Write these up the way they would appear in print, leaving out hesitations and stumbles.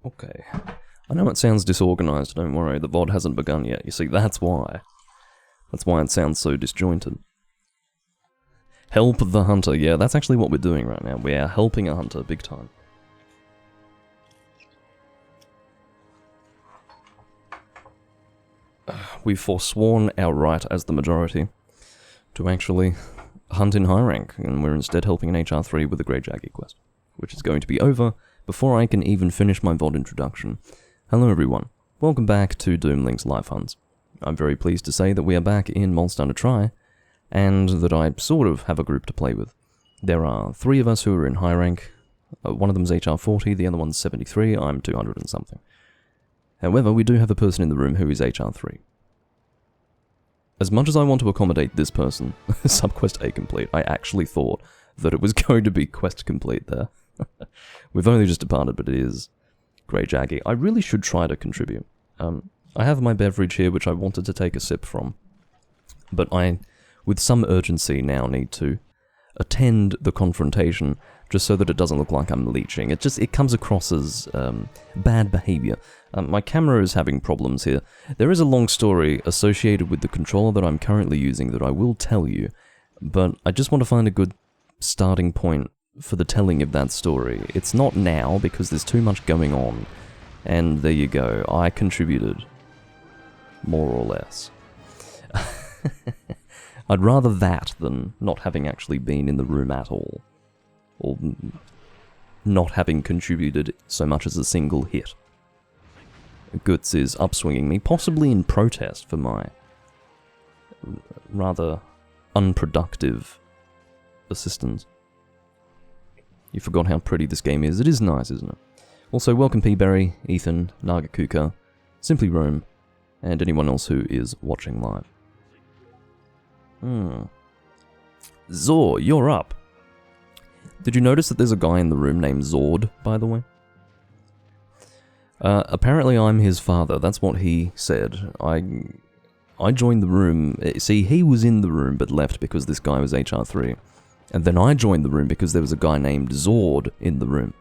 Okay. I know it sounds disorganized, don't worry, the VOD hasn't begun yet. You see, that's why. That's why it sounds so disjointed. Help the hunter. Yeah, that's actually what we're doing right now. We are helping a hunter, big time. We've forsworn our right as the majority to actually hunt in high rank, and we're instead helping an HR3 with a Grey Jaggy quest, which is going to be over before I can even finish my VOD introduction. Hello everyone, welcome back to Doomlink's Live Hunts. I'm very pleased to say that we are back in Molstar to try, and that I sort of have a group to play with. There are 3 of us who are in high rank. One of them's HR40, the other one's 73, I'm 200 and something. However, we do have a person in the room who is HR3. As much as I want to accommodate this person, subquest A complete, I actually thought that it was going to be quest complete there. We've only just departed, but it is Grey Jaggy. I really should try to contribute. I have my beverage here, which I wanted to take a sip from, but I, with some urgency now, need to attend the confrontation, just so that it doesn't look like I'm leeching. It comes across as bad behavior. My camera is having problems here. There is a long story associated with the controller that I'm currently using that I will tell you, but I just want to find a good starting point for the telling of that story. It's not now, because there's too much going on, and there you go, I contributed, more or less. I'd rather that than not having actually been in the room at all, or not having contributed so much as a single hit. Guts is upswinging me, possibly in protest for my rather unproductive assistance. You forgot how pretty this game is. It is nice, isn't it? Also, welcome Peaberry, Ethan, Nagakuka, Simply Rome, and anyone else who is watching live. Zor, you're up. Did you notice that there's a guy in the room named Zord, by the way? Apparently I'm his father, that's what he said. I joined the room, see, he was in the room but left because this guy was HR3. And then I joined the room because there was a guy named Zord in the room.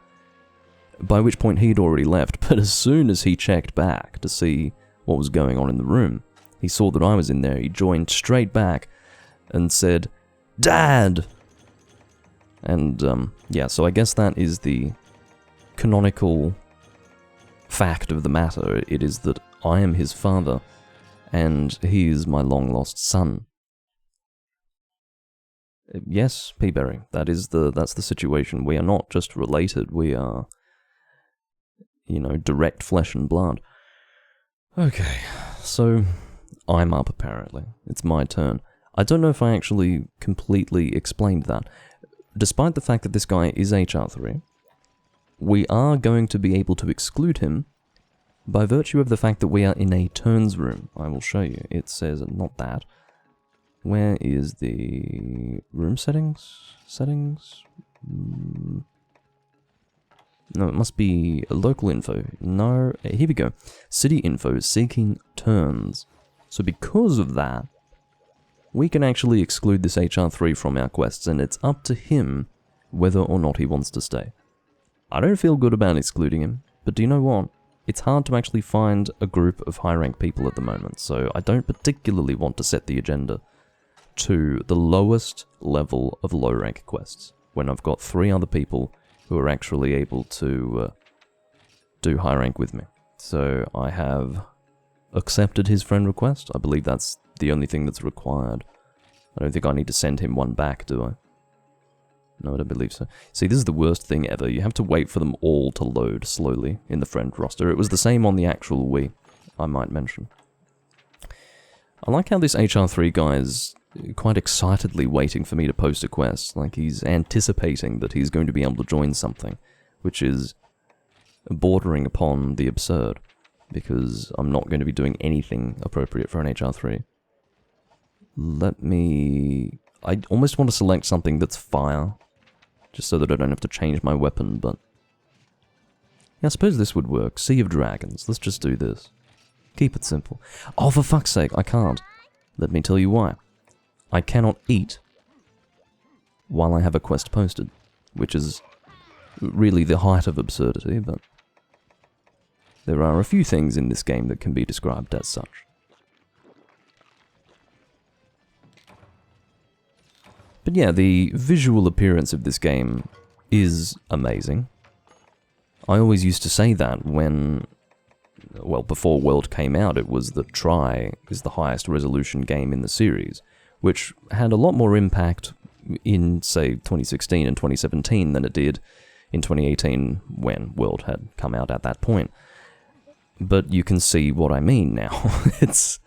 By which point he'd already left, but as soon as he checked back to see what was going on in the room, he saw that I was in there, he joined straight back and said, "Dad!" And, yeah, so I guess that is the canonical fact of the matter. It is that I am his father, and he is my long-lost son. Yes, Peaberry, that's the situation. We are not just related, we are, you know, direct flesh and blood. Okay, so I'm up apparently. It's my turn. I don't know if I actually completely explained that. Despite the fact that this guy is HR3, we are going to be able to exclude him by virtue of the fact that we are in a turns room. I will show you. It says, not that. Where is the room settings? Settings? No, it must be local info. No, here we go. City info, seeking turns. So because of that, we can actually exclude this HR3 from our quests, and it's up to him whether or not he wants to stay. I don't feel good about excluding him, but do you know what? It's hard to actually find a group of high-rank people at the moment, so I don't particularly want to set the agenda to the lowest level of low-rank quests, when I've got 3 other people who are actually able to do high rank with me. So I have accepted his friend request. I believe that's the only thing that's required. I don't think I need to send him one back, do I? No, I don't believe so. See, this is the worst thing ever. You have to wait for them all to load slowly in the friend roster. It was the same on the actual Wii, I might mention. I like how this HR3 guy is quite excitedly waiting for me to post a quest, like he's anticipating that he's going to be able to join something, which is bordering upon the absurd, because I'm not going to be doing anything appropriate for an HR3. I almost want to select something that's fire, just so that I don't have to change my weapon, but yeah, I suppose this would work. Sea of Dragons, let's just do this. Keep it simple. Oh, for fuck's sake, I can't. Let me tell you why. I cannot eat while I have a quest posted, which is really the height of absurdity, but there are a few things in this game that can be described as such. But yeah, the visual appearance of this game is amazing. I always used to say that when, well, before World came out, it was that Tri is the highest resolution game in the series, which had a lot more impact in, say, 2016 and 2017 than it did in 2018 when World had come out at that point. But you can see what I mean now. It's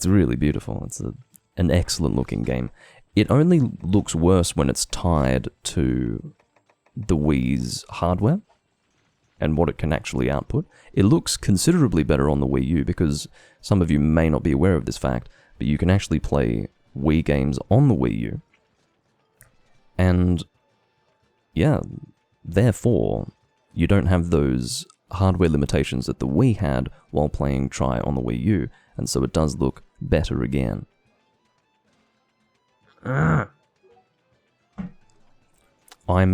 really beautiful. It's an excellent looking game. It only looks worse when it's tied to the Wii's hardware and what it can actually output. It looks considerably better on the Wii U because some of you may not be aware of this fact, but you can actually play Wii games on the Wii U. And yeah, therefore, you don't have those hardware limitations that the Wii had while playing Tri on the Wii U, and so it does look better again. I'm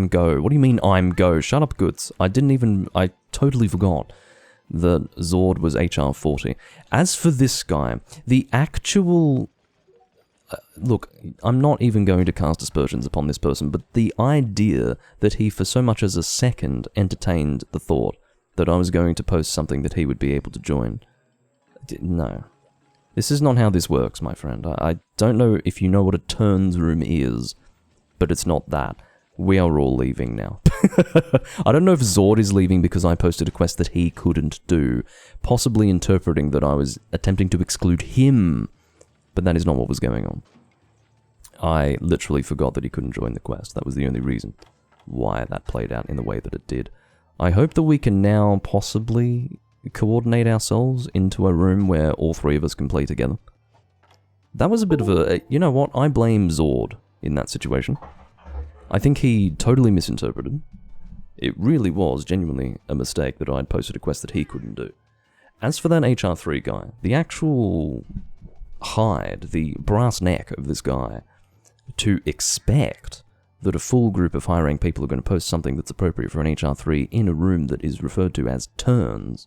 Go. What do you mean I'm Go? Shut up, Goods. I totally forgot that Zord was HR 40. As for this guy, the actual... look, I'm not even going to cast aspersions upon this person, but the idea that he for so much as a second entertained the thought that I was going to post something that he would be able to join. No. This is not how this works, my friend. I don't know if you know what a turns room is, but it's not that. We are all leaving now. I don't know if Zord is leaving because I posted a quest that he couldn't do, possibly interpreting that I was attempting to exclude him, but that is not what was going on. I literally forgot that he couldn't join the quest. That was the only reason why that played out in the way that it did. I hope that we can now possibly coordinate ourselves into a room where all three of us can play together. That was a bit of a... You know what? I blame Zord in that situation. I think he totally misinterpreted. It really was genuinely a mistake that I'd posted a quest that he couldn't do. As for that HR3 guy, the actual hide, the brass neck of this guy, to expect that a full group of high-rank people are going to post something that's appropriate for an HR3 in a room that is referred to as turns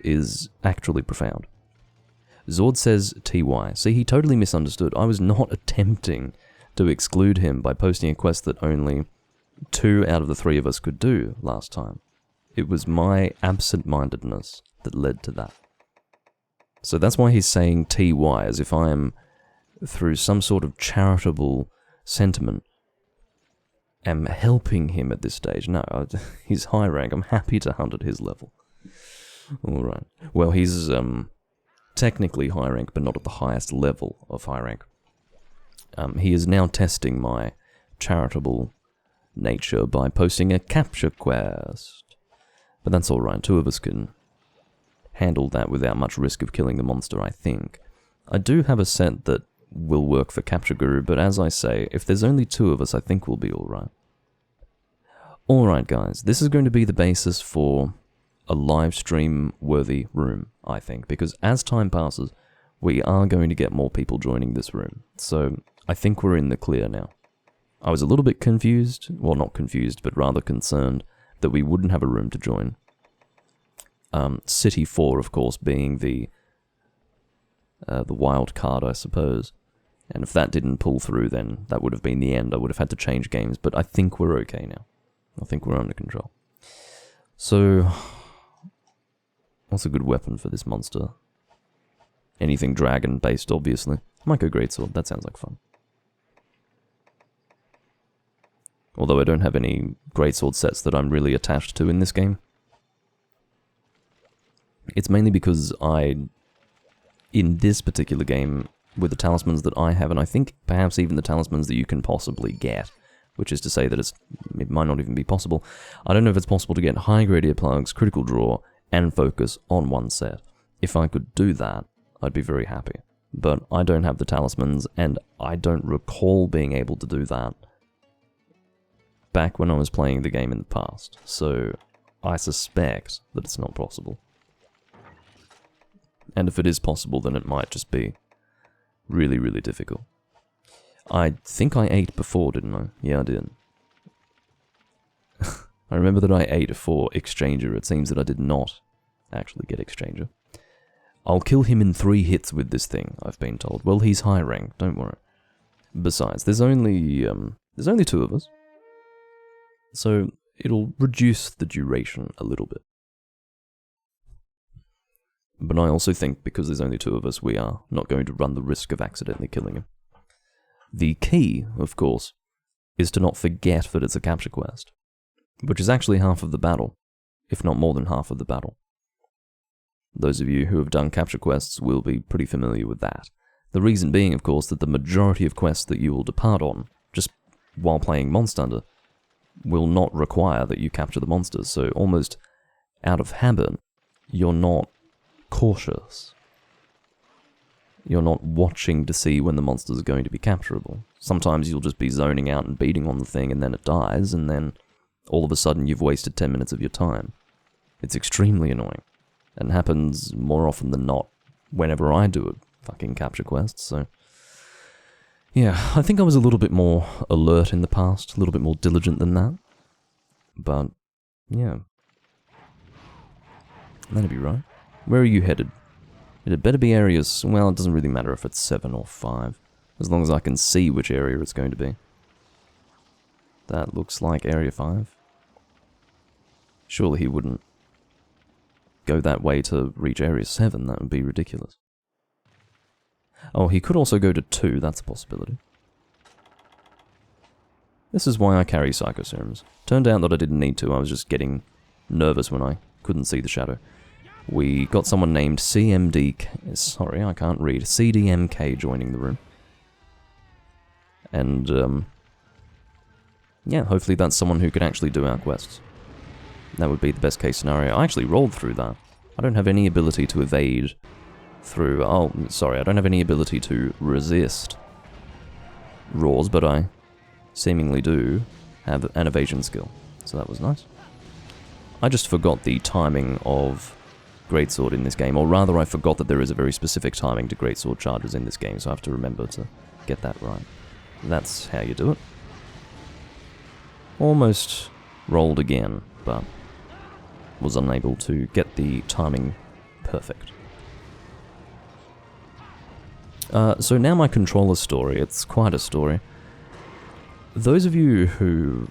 is actually profound. Zord says TY. See, he totally misunderstood. I was not attempting to exclude him by posting a quest that only 2 out of the 3 of us could do last time. It was my absent-mindedness that led to that. So that's why he's saying TY, as if I am, through some sort of charitable sentiment, am helping him at this stage. No, he's high rank. I'm happy to hunt at his level. Alright. Well, he's technically high rank, but not at the highest level of high rank. He is now testing my charitable nature by posting a capture quest. But that's alright, 2 of us can handle that without much risk of killing the monster, I think. I do have a set that will work for Capture Guru, but as I say, if there's only 2 of us, I think we'll be alright. Alright guys, this is going to be the basis for a live stream worthy room, I think, because as time passes, we are going to get more people joining this room, so I think we're in the clear now. I was a little bit confused, well not confused, but rather concerned that we wouldn't have a room to join. City 4, of course, being the wild card, I suppose. And if that didn't pull through, then that would have been the end. I would have had to change games, but I think we're okay now. I think we're under control. So, what's a good weapon for this monster? Anything dragon-based, obviously. Might go Greatsword, that sounds like fun. Although I don't have any Greatsword sets that I'm really attached to in this game. It's mainly because in this particular game, with the talismans that I have, and I think perhaps even the talismans that you can possibly get, which is to say that it might not even be possible. I don't know if it's possible to get high-grade earplugs, critical draw, and focus on one set. If I could do that, I'd be very happy. But I don't have the talismans, and I don't recall being able to do that back when I was playing the game in the past, so I suspect that it's not possible. And if it is possible, then it might just be really, really difficult. I think I ate before, didn't I? Yeah, I did. I remember that I ate for Exchanger. It seems that I did not actually get Exchanger. I'll kill him in 3 hits with this thing, I've been told. Well, he's high rank, don't worry. Besides, there's only 2 of us. So it'll reduce the duration a little bit. But I also think because there's only 2 of us, we are not going to run the risk of accidentally killing him. The key, of course, is to not forget that it's a capture quest, which is actually half of the battle, if not more than half of the battle. Those of you who have done capture quests will be pretty familiar with that. The reason being, of course, that the majority of quests that you will depart on, just while playing Monster Hunter, will not require that you capture the monsters, so almost out of habit, you're not cautious. You're not watching to see when the monsters are going to be capturable. Sometimes you'll just be zoning out and beating on the thing and then it dies, and then all of a sudden you've wasted 10 minutes of your time. It's extremely annoying, and happens more often than not whenever I do a fucking capture quest, so... Yeah, I think I was a little bit more alert in the past, a little bit more diligent than that. But, yeah. That'd be right. Where are you headed? It better be areas... Well, it doesn't really matter if it's 7 or 5. As long as I can see which area it's going to be. That looks like Area 5. Surely he wouldn't go that way to reach Area 7. That would be ridiculous. Oh, he could also go to 2. That's a possibility. This is why I carry Psychoserums. Turned out that I didn't need to. I was just getting nervous when I couldn't see the shadow. We got someone named CMD... Sorry, I can't read. CDMK joining the room. And, yeah, hopefully that's someone who can actually do our quests. That would be the best case scenario. I actually rolled through that. I don't have any ability to evade through... Oh, sorry, I don't have any ability to resist roars, but I seemingly do have an evasion skill. So that was nice. I just forgot the timing of Greatsword in this game, or rather I forgot that there is a very specific timing to Greatsword charges in this game, so I have to remember to get that right. That's how you do it. Almost rolled again, but was unable to get the timing perfect. So now my controller story. It's quite a story. Those of you who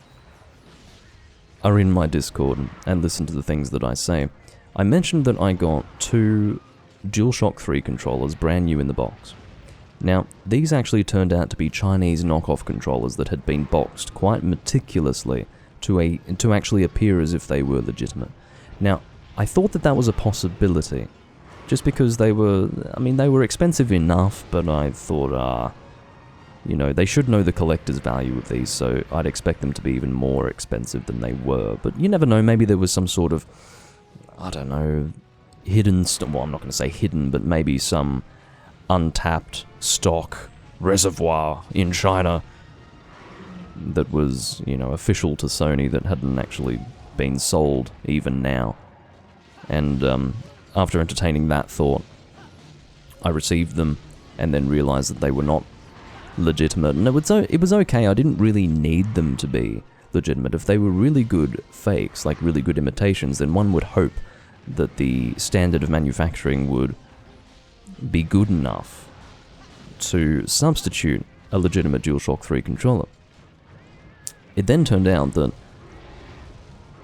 are in my Discord and listen to the things that I say, I mentioned that I got 2 DualShock 3 controllers brand new in the box. Now, these actually turned out to be Chinese knockoff controllers that had been boxed quite meticulously to actually appear as if they were legitimate. Now, I thought that that was a possibility, just because they were, I mean, they were expensive enough, but I thought, you know, they should know the collector's value of these, so I'd expect them to be even more expensive than they were. But you never know, maybe there was some sort of, I don't know, hidden, well, I'm not going to say hidden, but maybe some untapped stock reservoir in China that was, you know, official to Sony that hadn't actually been sold even now. And after entertaining that thought, I received them and then realized that they were not legitimate. And it was okay, I didn't really need them to be legitimate. If they were really good fakes, like really good imitations, then one would hope that the standard of manufacturing would be good enough to substitute a legitimate DualShock 3 controller. It then turned out that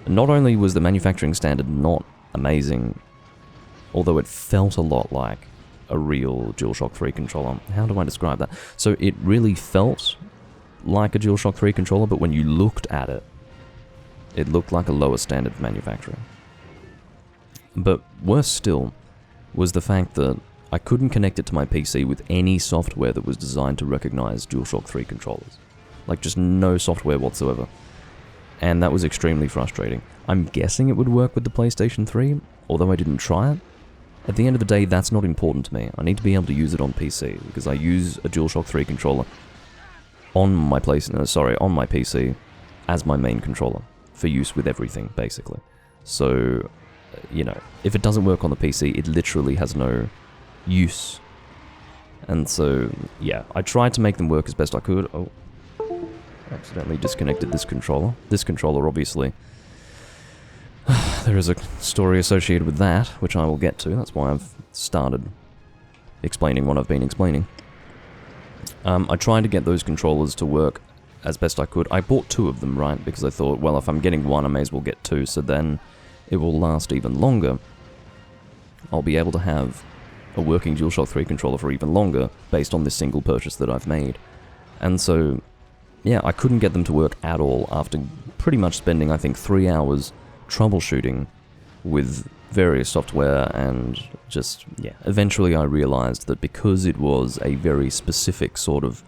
not only was the manufacturing standard not amazing, although it felt a lot like a real DualShock 3 controller. How do I describe that? So it really felt like a DualShock 3 controller, but when you looked at it, it looked like a lower standard of manufacturing. But worse still was the fact that I couldn't connect it to my PC with any software that was designed to recognize DualShock 3 controllers. Like, just no software whatsoever. And that was extremely frustrating. I'm guessing it would work with the PlayStation 3, although I didn't try it. At the end of the day, that's not important to me. I need to be able to use it on PC, because I use a DualShock 3 controller on my on my PC as my main controller, for use with everything, basically. So, you know, if it doesn't work on the PC, it literally has no use. And so, yeah, I tried to make them work as best I could. Oh, accidentally disconnected this controller. This controller, obviously, there is a story associated with that, which I will get to. That's why I've started explaining what I've been explaining. I tried to get those controllers to work as best I could. I bought 2 of them, right? Because I thought, well, if I'm getting 1, I may as well get 2, so then it will last even longer. I'll be able to have a working DualShock 3 controller for even longer, based on this single purchase that I've made. And so, yeah, I couldn't get them to work at all after pretty much spending, I think, 3 hours troubleshooting with various software, and just, yeah, eventually I realized that because it was a very specific sort of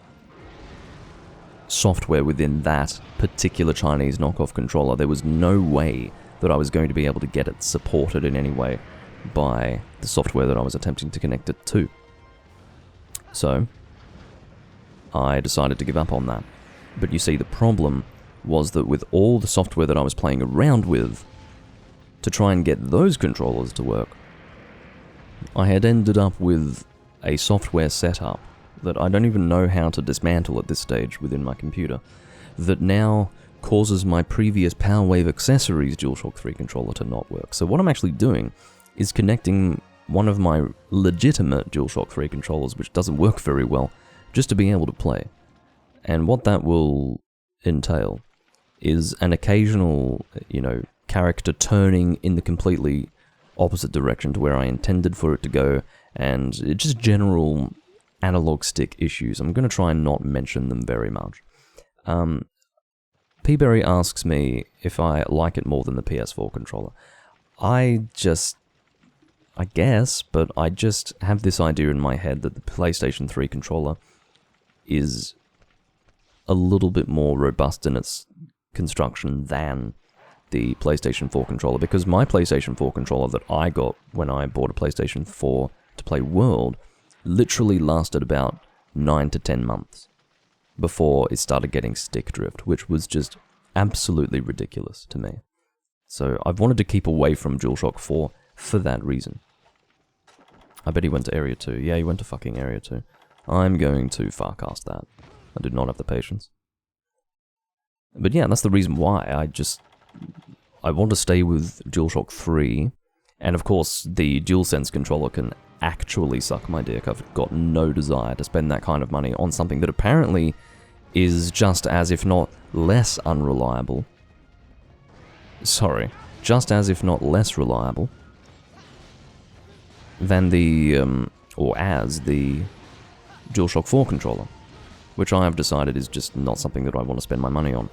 software within that particular Chinese knockoff controller, there was no way that I was going to be able to get it supported in any way by the software that I was attempting to connect it to. So, I decided to give up on that. But you see, the problem was that with all the software that I was playing around with to try and get those controllers to work, I had ended up with a software setup that I don't even know how to dismantle at this stage within my computer, that now causes my previous PowerWave Accessories DualShock 3 controller to not work. So what I'm actually doing is connecting one of my legitimate DualShock 3 controllers, which doesn't work very well, just to be able to play. And what that will entail is an occasional, character turning in the completely opposite direction to where I intended for it to go, and just general analog stick issues. I'm going to try and not mention them very much. P-Berry asks me if I like it more than the PS4 controller. I guess, but I just have this idea in my head that the PlayStation 3 controller is a little bit more robust in its construction than the PlayStation 4 controller, because my PlayStation 4 controller that I got when I bought a PlayStation 4 to play World literally lasted about 9 to 10 months before it started getting stick drift, which was just absolutely ridiculous to me. So I've wanted to keep away from DualShock 4 for that reason. I bet he went to Area 2. Yeah, he went to fucking Area 2. I'm going to farcast that. I did not have the patience. But yeah, that's the reason why. I want to stay with DualShock 3, and of course the DualSense controller can actually suck my dick. I've got no desire to spend that kind of money on something that apparently is just as, if not less unreliable. Sorry, just as, if not less reliable than the, as the DualShock 4 controller, which I have decided is just not something that I want to spend my money on.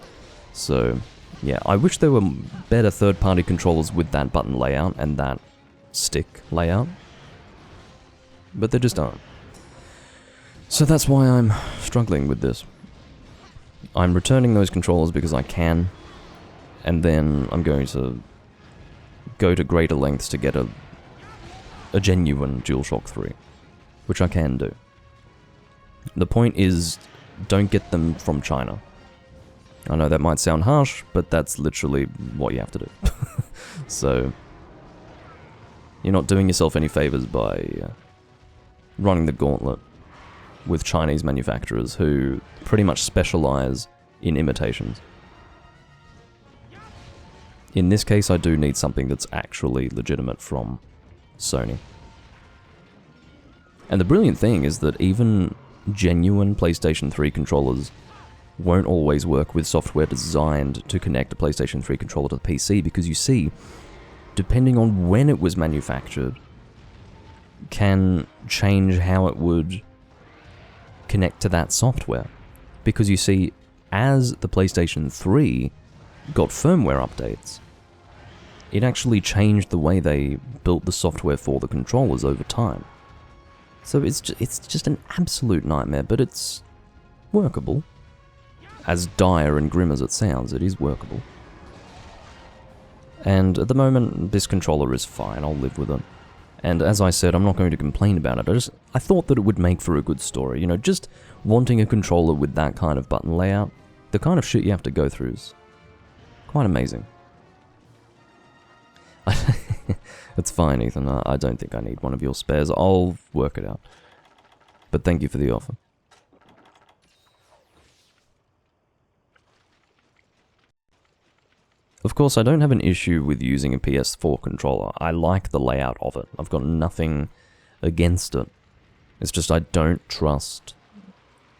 So, yeah, I wish there were better third-party controllers with that button layout and that stick layout, but there just aren't. So that's why I'm struggling with this. I'm returning those controllers because I can, and then I'm going to go to greater lengths to get a genuine DualShock 3, which I can do. The point is, don't get them from China. I know that might sound harsh, but that's literally what you have to do. So, you're not doing yourself any favors by running the gauntlet with Chinese manufacturers who pretty much specialize in imitations. In this case, I do need something that's actually legitimate from Sony. And the brilliant thing is that even genuine PlayStation 3 controllers won't always work with software designed to connect a PlayStation 3 controller to the PC, because you see, depending on when it was manufactured, can change how it would connect to that software. Because you see, as the PlayStation 3 got firmware updates, it actually changed the way they built the software for the controllers over time. So it's just an absolute nightmare, but it's workable. As dire and grim as it sounds, it is workable. And at the moment, this controller is fine, I'll live with it. And as I said, I'm not going to complain about it, I thought that it would make for a good story. Just wanting a controller with that kind of button layout, the kind of shit you have to go through is quite amazing. It's fine, Ethan, I don't think I need one of your spares, I'll work it out. But thank you for the offer. Of course, I don't have an issue with using a PS4 controller. I like the layout of it. I've got nothing against it. It's just I don't trust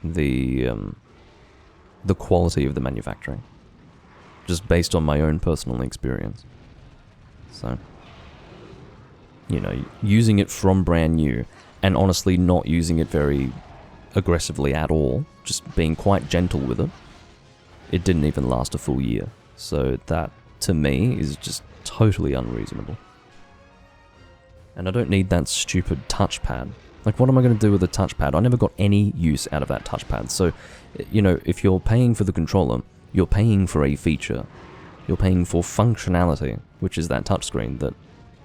the quality of the manufacturing, just based on my own personal experience. So, you know, using it from brand new, and honestly not using it very aggressively at all, just being quite gentle with it, it didn't even last a full year. So that, to me, is just totally unreasonable. And I don't need that stupid touchpad. Like, what am I going to do with a touchpad? I never got any use out of that touchpad. So, you know, if you're paying for the controller, you're paying for a feature. You're paying for functionality, which is that touchscreen that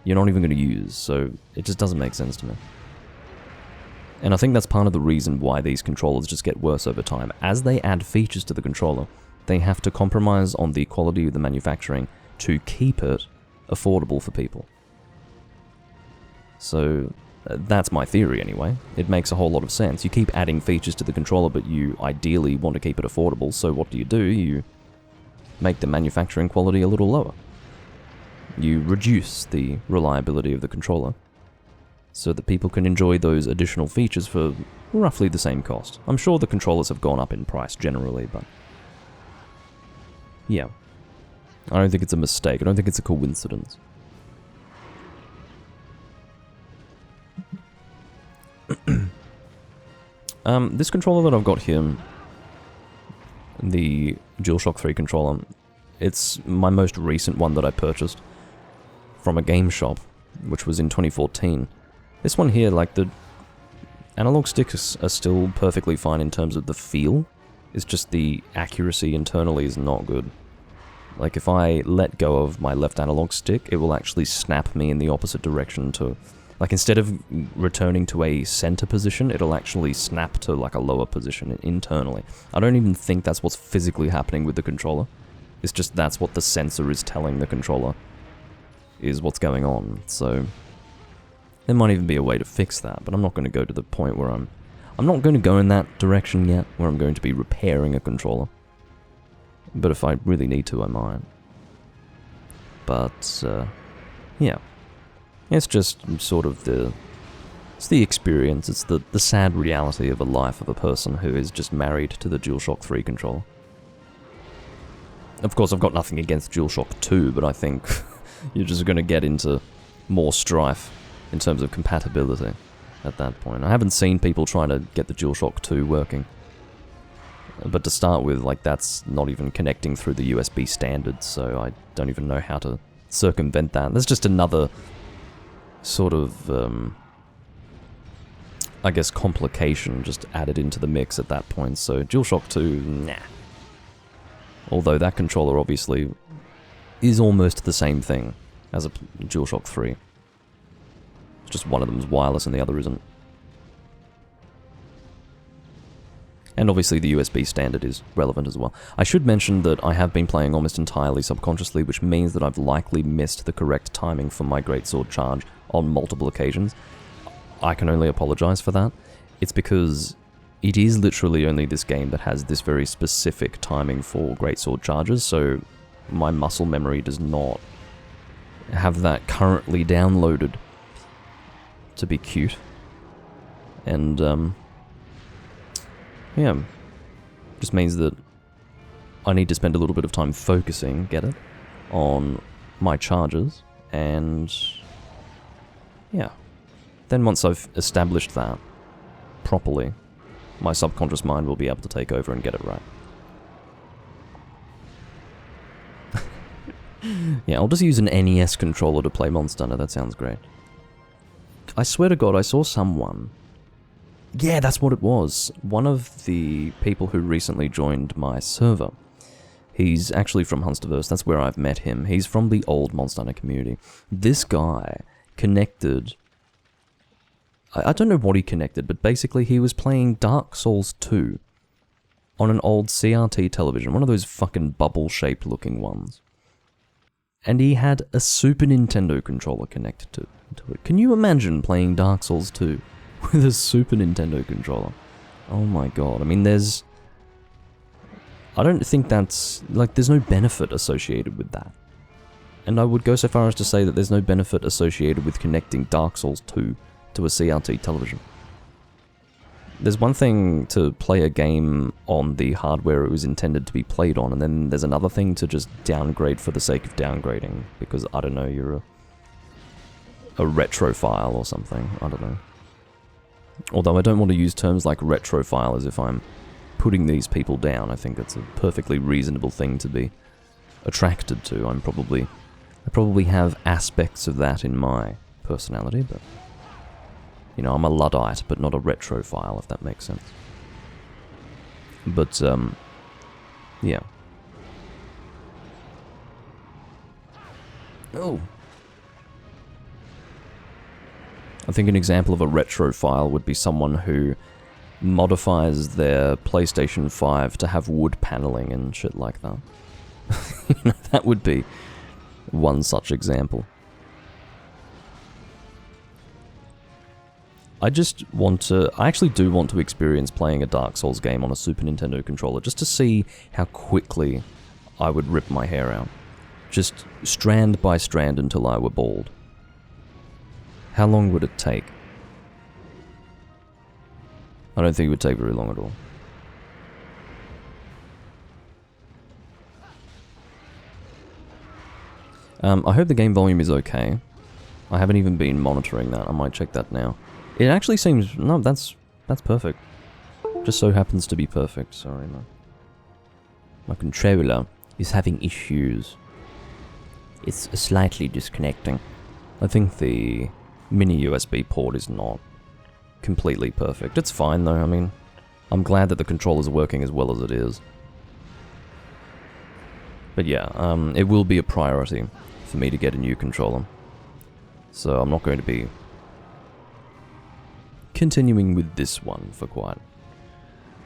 you're not even going to use. So it just doesn't make sense to me. And I think that's part of the reason why these controllers just get worse over time. As they add features to the controller, they have to compromise on the quality of the manufacturing to keep it affordable for people. So that's my theory anyway. It makes a whole lot of sense. You keep adding features to the controller, but you ideally want to keep it affordable, so what do? You make the manufacturing quality a little lower. You reduce the reliability of the controller, so that people can enjoy those additional features for roughly the same cost. I'm sure the controllers have gone up in price generally, but yeah. I don't think it's a mistake. I don't think it's a coincidence. This controller that I've got here, the DualShock 3 controller, it's my most recent one that I purchased from a game shop, which was in 2014. This one here, like, the analog sticks are still perfectly fine in terms of the feel. It's just the accuracy internally is not good. Like, if I let go of my left analog stick, it will actually snap me in the opposite direction to... Like, instead of returning to a center position, it'll actually snap to, like, a lower position internally. I don't even think that's what's physically happening with the controller. It's just that's what the sensor is telling the controller is what's going on. So, there might even be a way to fix that, but I'm not going to go to the point where I'm not going to go in that direction yet, where I'm going to be repairing a controller. But if I really need to, I might. But, yeah. It's just sort of it's the experience, it's the sad reality of a life of a person who is just married to the DualShock 3 controller. Of course, I've got nothing against DualShock 2, but I think you're just going to get into more strife in terms of compatibility at that point. I haven't seen people trying to get the DualShock 2 working. But to start with, like, that's not even connecting through the USB standards, so I don't even know how to circumvent that. There's just another sort of, I guess, complication just added into the mix at that point, so DualShock 2, nah. Although that controller obviously is almost the same thing as a DualShock 3. It's just one of them is wireless and the other isn't. And obviously the USB standard is relevant as well. I should mention that I have been playing almost entirely subconsciously, which means that I've likely missed the correct timing for my Greatsword charge on multiple occasions. I can only apologize for that. It's because it is literally only this game that has this very specific timing for Greatsword charges, so my muscle memory does not have that currently downloaded to be cute. And, yeah, just means that I need to spend a little bit of time focusing, get it, on my charges, and yeah. Then once I've established that properly, my subconscious mind will be able to take over and get it right. Yeah, I'll just use an NES controller to play Monster Hunter, that sounds great. I swear to God, I saw someone... Yeah, that's what it was. One of the people who recently joined my server. He's actually from Hunsterverse, that's where I've met him. He's from the old Monster Hunter community. This guy connected... I don't know what he connected, but basically he was playing Dark Souls 2 on an old CRT television, one of those fucking bubble-shaped looking ones. And he had a Super Nintendo controller connected to it. Can you imagine playing Dark Souls 2 with a Super Nintendo controller? Oh my god, I mean I don't think that's, like, there's no benefit associated with that. And I would go so far as to say that there's no benefit associated with connecting Dark Souls 2 to a CRT television. There's one thing to play a game on the hardware it was intended to be played on, and then there's another thing to just downgrade for the sake of downgrading, because, I don't know, you're a retrophile or something, I don't know. Although I don't want to use terms like retrophile as if I'm putting these people down. I think it's a perfectly reasonable thing to be attracted to. I probably have aspects of that in my personality, but, you know, I'm a Luddite, but not a retrophile, if that makes sense. But, yeah. Oh. I think an example of a retrophile would be someone who modifies their PlayStation 5 to have wood paneling and shit like that. You know, that would be one such example. I actually do want to experience playing a Dark Souls game on a Super Nintendo controller, just to see how quickly I would rip my hair out. Just strand by strand until I were bald. How long would it take? I don't think it would take very long at all. I hope the game volume is okay. I haven't even been monitoring that. I might check that now. It actually seems... No, that's perfect. Just so happens to be perfect. Sorry, man. My controller is having issues. It's slightly disconnecting. I think the mini USB port is not completely perfect. It's fine though, I mean, I'm glad that the controllers are working as well as it is. But yeah, it will be a priority for me to get a new controller. So I'm not going to be continuing with this one for quite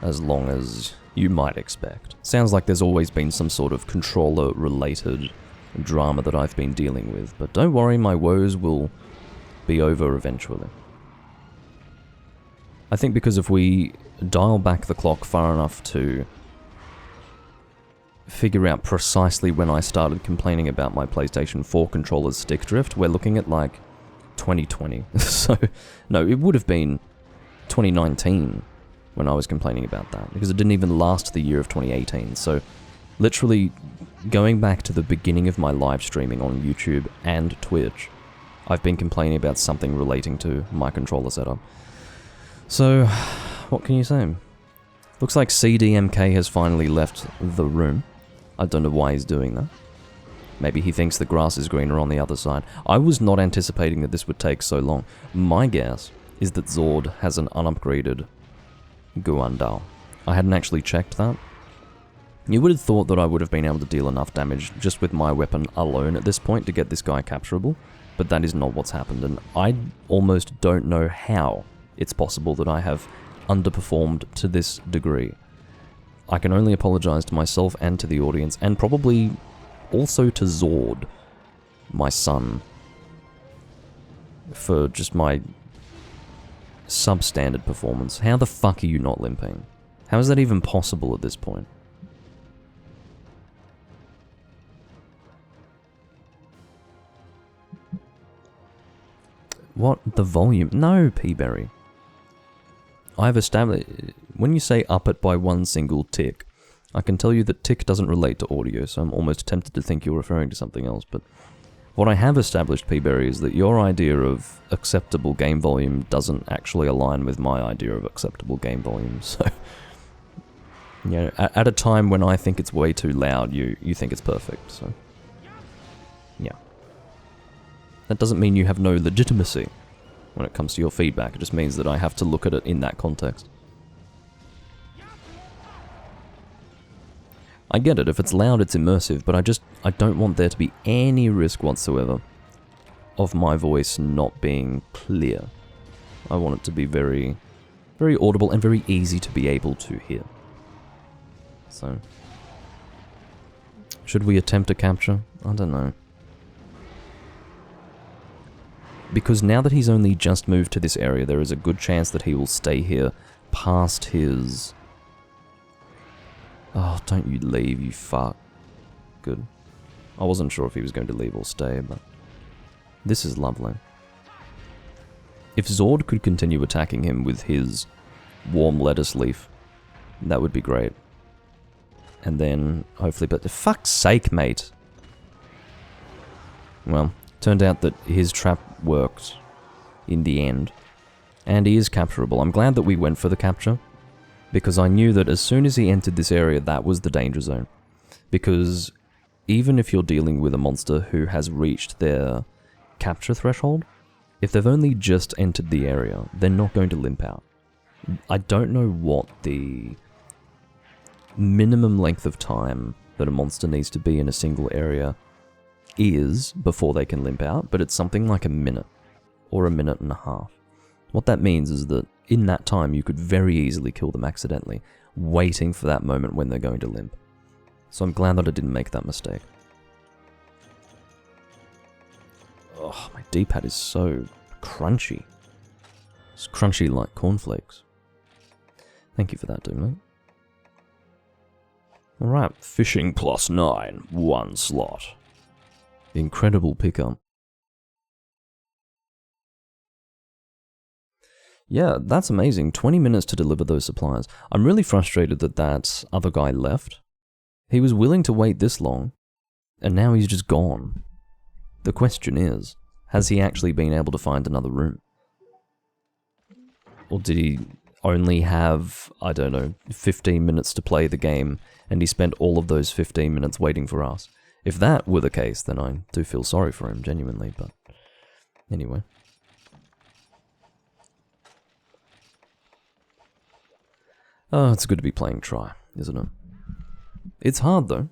as long as you might expect. Sounds like there's always been some sort of controller-related drama that I've been dealing with, but don't worry, my woes will be over eventually. I think because if we dial back the clock far enough to figure out precisely when I started complaining about my PlayStation 4 controller's stick drift, we're looking at like 2020. So, no, it would have been 2019 when I was complaining about that, because it didn't even last the year of 2018. So, literally, going back to the beginning of my live streaming on YouTube and Twitch, I've been complaining about something relating to my controller setup. So, what can you say? Looks like CDMK has finally left the room. I don't know why he's doing that. Maybe he thinks the grass is greener on the other side. I was not anticipating that this would take so long. My guess is that Zord has an unupgraded Guandao. I hadn't actually checked that. You would have thought that I would have been able to deal enough damage just with my weapon alone at this point to get this guy capturable, but that is not what's happened, and I almost don't know how it's possible that I have underperformed to this degree. I can only apologize to myself and to the audience, and probably also to Zord, my son, for just my substandard performance. How the fuck are you not limping? How is that even possible at this point? What? The volume? No, P-Berry. I've established... When you say up it by one single tick, I can tell you that tick doesn't relate to audio, so I'm almost tempted to think you're referring to something else, but... What I have established, P-Berry, is that your idea of acceptable game volume doesn't actually align with my idea of acceptable game volume, so... You know, at a time when I think it's way too loud, you think it's perfect, so... Yeah. That doesn't mean you have no legitimacy when it comes to your feedback, it just means that I have to look at it in that context. I get it, if it's loud it's immersive, but I don't want there to be any risk whatsoever of my voice not being clear. I want it to be very, very audible and very easy to be able to hear. So, should we attempt a capture? I don't know. Because now that he's only just moved to this area, there is a good chance that he will stay here past his... Oh, don't you leave, you fuck. Good. I wasn't sure if he was going to leave or stay, but this is lovely. If Zord could continue attacking him with his warm lettuce leaf, that would be great. And then, hopefully, but for fuck's sake, mate. Well, turned out that his trap worked in the end. And he is capturable. I'm glad that we went for the capture, because I knew that as soon as he entered this area, that was the danger zone. Because even if you're dealing with a monster who has reached their capture threshold, if they've only just entered the area, they're not going to limp out. I don't know what the minimum length of time that a monster needs to be in a single area is before they can limp out, but it's something like a minute or a minute and a half. What that means is that in that time you could very easily kill them accidentally, waiting for that moment when they're going to limp. So I'm glad that I didn't make that mistake. Oh, my D-pad is so crunchy. It's crunchy like cornflakes. Thank you for that, Doomlink. Alright, fishing +9, 1 slot. Incredible pickup. Yeah, that's amazing. 20 minutes to deliver those supplies. I'm really frustrated that that other guy left. He was willing to wait this long, and now he's just gone. The question is, has he actually been able to find another room? Or did he only have, I don't know, 15 minutes to play the game, and he spent all of those 15 minutes waiting for us? If that were the case, then I do feel sorry for him, genuinely, but anyway. Oh, it's good to be playing Try, isn't it? It's hard, though.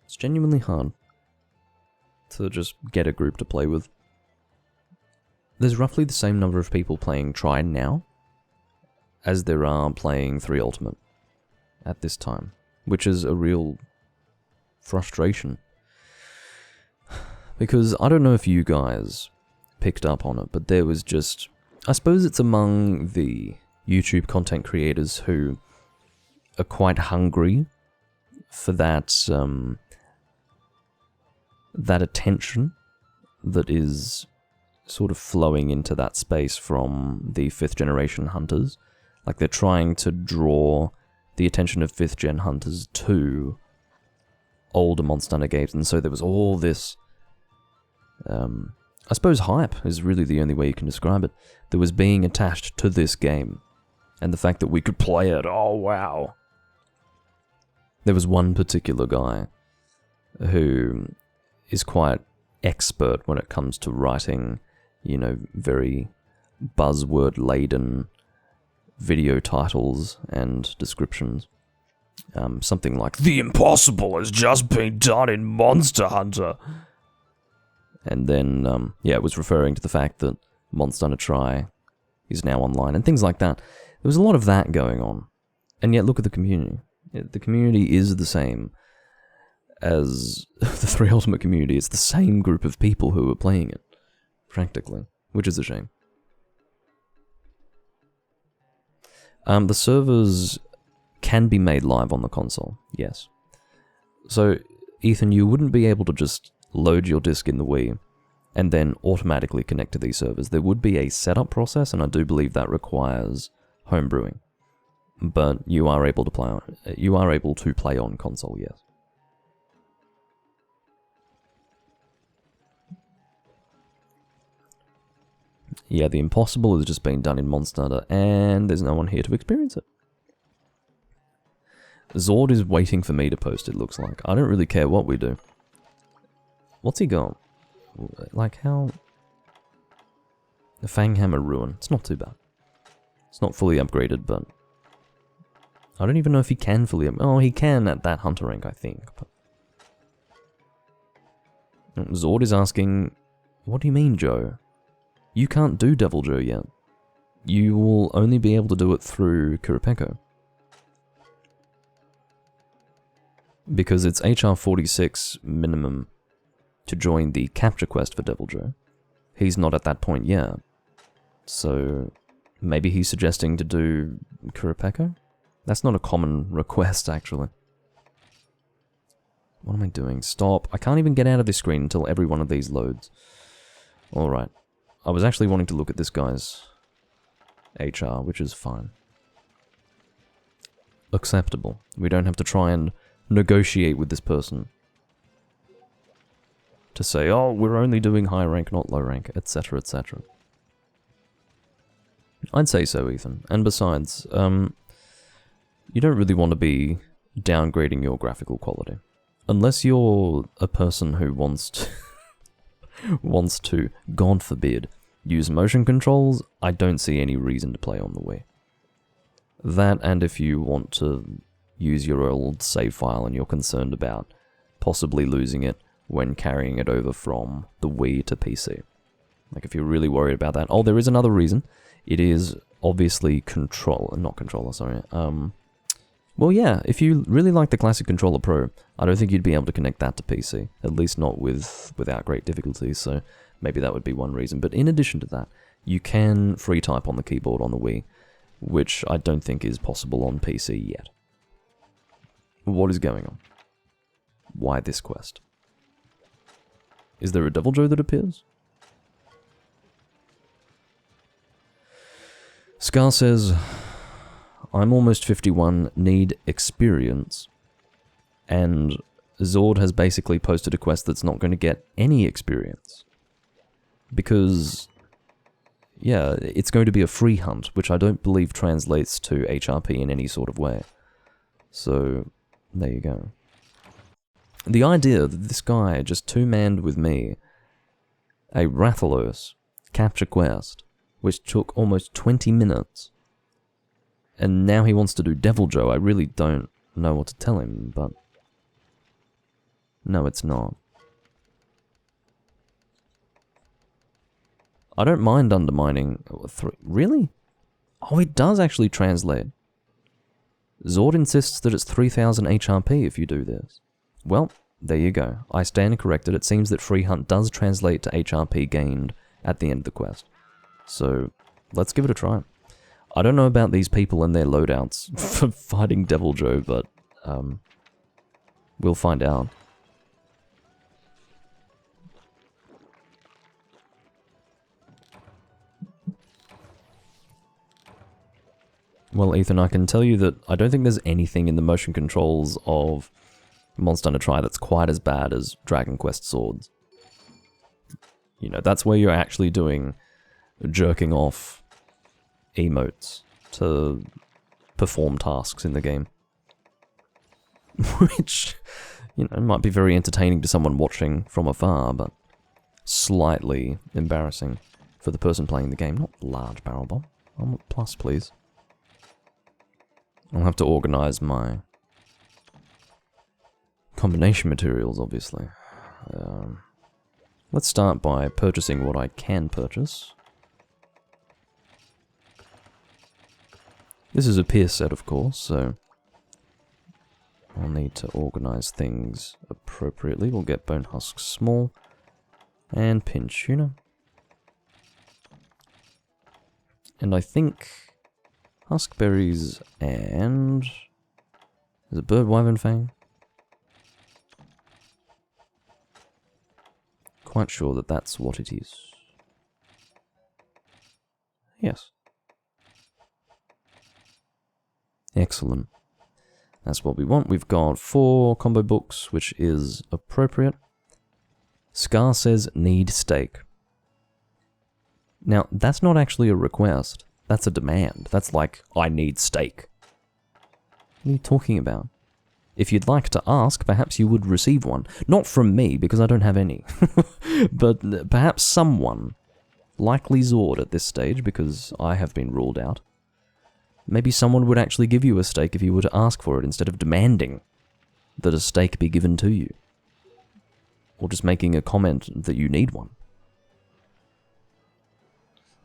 It's genuinely hard to just get a group to play with. There's roughly the same number of people playing Try now as there are playing 3 Ultimate at this time, which is a real frustration. Because I don't know if you guys picked up on it, but there was just... I suppose it's among the YouTube content creators who are quite hungry for that, that attention that is sort of flowing into that space from the 5th generation hunters. Like, they're trying to draw the attention of 5th gen hunters to older Monster Hunter games, and so there was all this, I suppose hype is really the only way you can describe it, that was being attached to this game. And the fact that we could play it, oh wow. There was one particular guy who is quite expert when it comes to writing, you know, very buzzword-laden video titles and descriptions. Something like, "The impossible has just been done in Monster Hunter." And then, yeah, it was referring to the fact that Monster Hunter Try is now online and things like that. There was a lot of that going on. And yet, look at the community. The community is the same as the 3 Ultimate community. It's the same group of people who are playing it, practically, which is a shame. The servers can be made live on the console, yes. So, Ethan, you wouldn't be able to just load your disc in the Wii and then automatically connect to these servers. There would be a setup process, and I do believe that requires homebrewing. But you are able to play on console, yes. Yeah, the impossible has just been done in Monster Hunter, and there's no one here to experience it. Zord is waiting for me to post, it looks like. I don't really care what we do. What's he got? Like, how... The Fanghammer Ruin. It's not too bad. It's not fully upgraded, but... I don't even know if he can fully... Oh, he can at that Hunter rank, I think. But... Zord is asking... What do you mean, Joe? You can't do Devil Joe yet. You will only be able to do it through Kurapeko. Because it's HR 46 minimum to join the capture quest for Devil Joe. He's not at that point yet. So maybe he's suggesting to do Kurapeko? That's not a common request, actually. What am I doing? Stop. I can't even get out of this screen until every one of these loads. Alright. I was actually wanting to look at this guy's HR, which is fine. Acceptable. We don't have to try and negotiate with this person to say, oh, we're only doing high rank, not low rank, etc., etc. I'd say so, Ethan. And besides, you don't really want to be downgrading your graphical quality. Unless you're a person who wants to, God forbid, use motion controls, I don't see any reason to play on the Wii. That, and if you want to use your old save file and you're concerned about possibly losing it when carrying it over from the Wii to PC. Like, if you're really worried about that. Oh, there is another reason. It is obviously well, yeah, if you really like the Classic Controller Pro, I don't think you'd be able to connect that to PC, at least not without great difficulty, so maybe that would be one reason. But in addition to that, you can free type on the keyboard on the Wii, which I don't think is possible on PC yet. What is going on? Why this quest? Is there a Devil Joe that appears? Scar says, I'm almost 51, need experience, and Zord has basically posted a quest that's not going to get any experience. Because, yeah, it's going to be a free hunt, which I don't believe translates to HRP in any sort of way. So, there you go. The idea that this guy just two-manned with me a Rathalos capture quest, which took almost 20 minutes, and now he wants to do Devil Joe, I really don't know what to tell him, but no, it's not. I don't mind undermining... Really? Oh, it does actually translate. Zord insists that it's 3000 HRP if you do this. Well, there you go. I stand corrected. It seems that Free Hunt does translate to HRP gained at the end of the quest. So, let's give it a try. I don't know about these people and their loadouts for fighting Devil Joe, but we'll find out. Well, Ethan, I can tell you that I don't think there's anything in the motion controls of Monster Hunter Tri that's quite as bad as Dragon Quest Swords. You know, that's where you're actually doing jerking off emotes to perform tasks in the game. Which, you know, might be very entertaining to someone watching from afar, but slightly embarrassing for the person playing the game. Not large barrel bomb. I want plus, please. I'll have to organize my combination materials, obviously. Let's start by purchasing what I can purchase. This is a Pierce set, of course, so I'll need to organize things appropriately. We'll get Bone Husk Small and Pin Tuna. And I think Huskberries and... is it Bird Wyvern Fang? Quite sure that that's what it is. Yes. Excellent. That's what we want. We've got 4 combo books, which is appropriate. Scar says need steak. Now, that's not actually a request. That's a demand. That's like, I need steak. What are you talking about? If you'd like to ask, perhaps you would receive one. Not from me, because I don't have any. But perhaps someone, likely Zord at this stage, because I have been ruled out. Maybe someone would actually give you a steak if you were to ask for it, instead of demanding that a steak be given to you. Or just making a comment that you need one.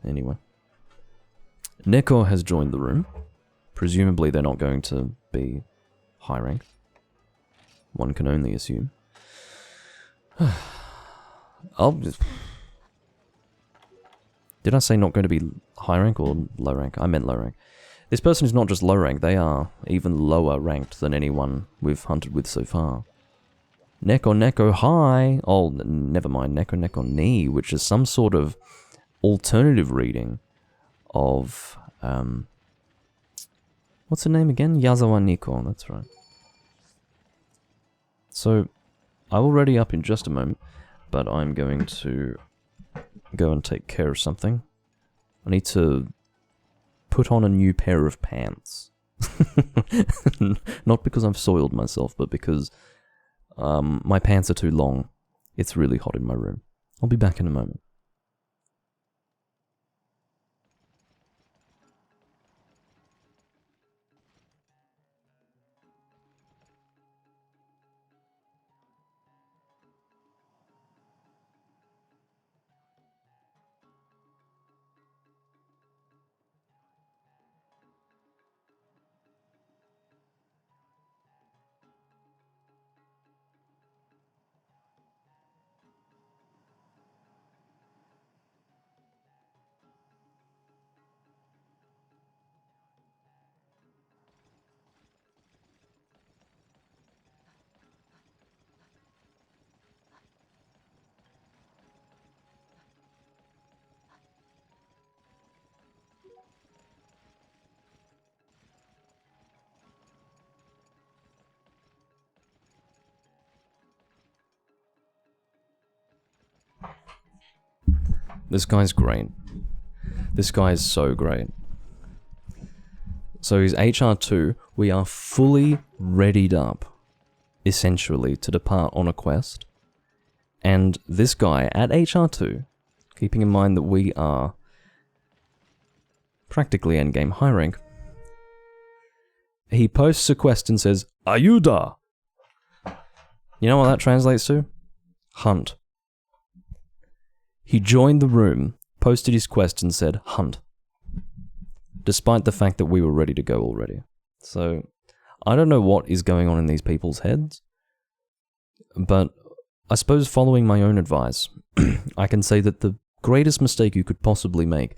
Anyway. Neko has joined the room. Presumably they're not going to be high rank. One can only assume. Did I say not going to be high rank or low rank? I meant low rank. This person is not just low rank, they are even lower ranked than anyone we've hunted with so far. Neko Neko Hi. Oh, never mind. Neko Neko Ni, which is some sort of alternative reading of, what's her name again? Yazawa Niko, that's right. So, I will ready up in just a moment, but I'm going to go and take care of something. I need to put on a new pair of pants. Not because I've soiled myself, but because my pants are too long. It's really hot in my room. I'll be back in a moment. This guy's great. This guy is so great. So he's HR2. We are fully readied up, essentially, to depart on a quest. And this guy at HR2, keeping in mind that we are practically endgame high rank, he posts a quest and says, Ayuda! You know what that translates to? Hunt. He joined the room, posted his quest and said, hunt. Despite the fact that we were ready to go already. So, I don't know what is going on in these people's heads, but I suppose following my own advice, I can say that the greatest mistake you could possibly make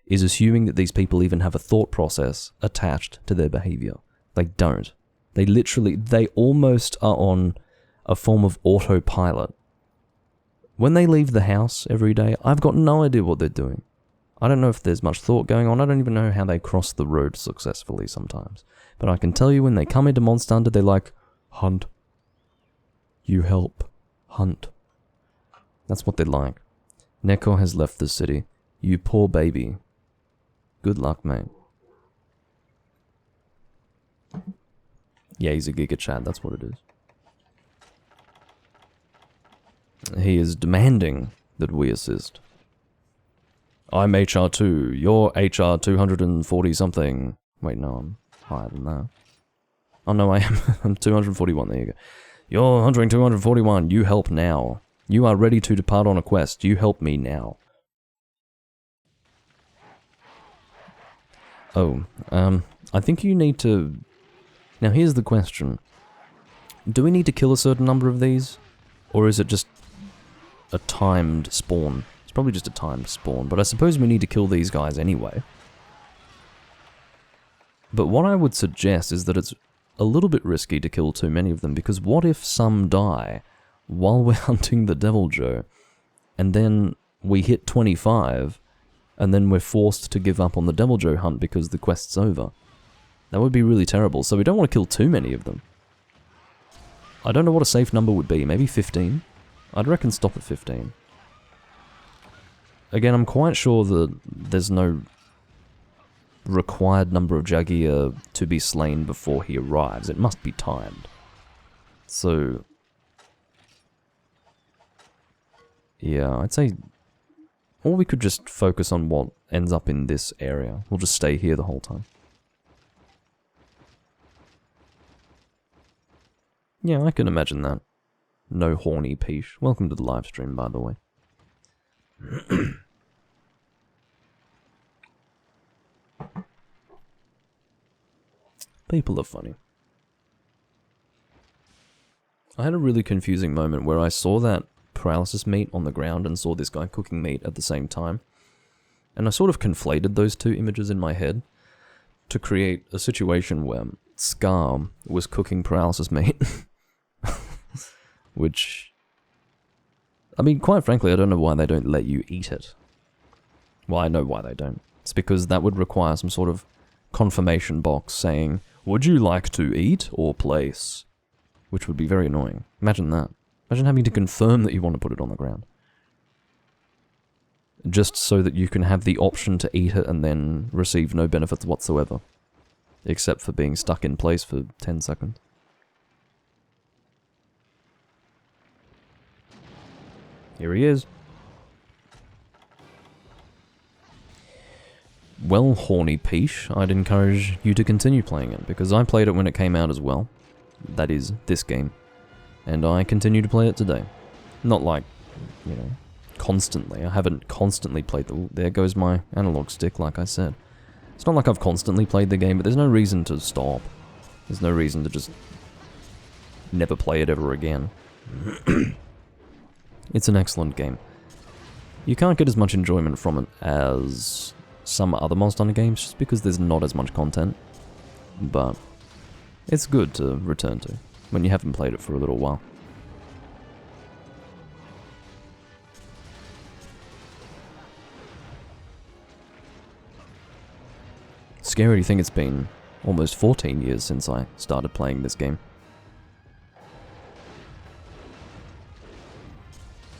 is assuming that these people even have a thought process attached to their behavior. They don't. They almost are on a form of autopilot. When they leave the house every day, I've got no idea what they're doing. I don't know if there's much thought going on. I don't even know how they cross the road successfully sometimes. But I can tell you when they come into Monster Hunter, they're like, hunt. You help. Hunt. That's what they're like. Neko has left the city. You poor baby. Good luck, mate. Yeah, he's a Giga Chad, that's what it is. He is demanding that we assist. I'm HR2, you're HR 240 something. Wait, no, I'm higher than that. Oh no, I am. I'm 241, there you go. You're 241, you help now. You are ready to depart on a quest, you help me now. Oh, I think you need to... Now here's the question. Do we need to kill a certain number of these? Or is it just a timed spawn? It's probably just a timed spawn, but I suppose we need to kill these guys anyway. But what I would suggest is that it's a little bit risky to kill too many of them, because what if some die while we're hunting the Devil Joe, and then we hit 25, and then we're forced to give up on the Devil Joe hunt because the quest's over? That would be really terrible, so we don't want to kill too many of them. I don't know what a safe number would be, maybe 15? I'd reckon stop at 15. Again, I'm quite sure that there's no required number of Jagia to be slain before he arrives. It must be timed. So... yeah, I'd say... or we could just focus on what ends up in this area. We'll just stay here the whole time. Yeah, I can imagine that. No horny peach. Welcome to the live stream, by the way. People are funny. I had a really confusing moment where I saw that paralysis meat on the ground and saw this guy cooking meat at the same time. And I sort of conflated those two images in my head to create a situation where Scar was cooking paralysis meat. Which, I mean, quite frankly, I don't know why they don't let you eat it. Well, I know why they don't. It's because that would require some sort of confirmation box saying, would you like to eat or place? Which would be very annoying. Imagine that. Imagine having to confirm that you want to put it on the ground. Just so that you can have the option to eat it and then receive no benefits whatsoever. Except for being stuck in place for 10 seconds. Here he is. Well, horny Peach, I'd encourage you to continue playing it, because I played it when it came out as well. That is, this game. And I continue to play it today. Not like, you know, constantly. I haven't constantly played the... There goes my analog stick, like I said. It's not like I've constantly played the game, but there's no reason to stop. There's no reason to just never play it ever again. It's an excellent game. You can't get as much enjoyment from it as some other Monster Hunter games, just because there's not as much content. But it's good to return to, when you haven't played it for a little while. Scary to think it's been almost 14 years since I started playing this game.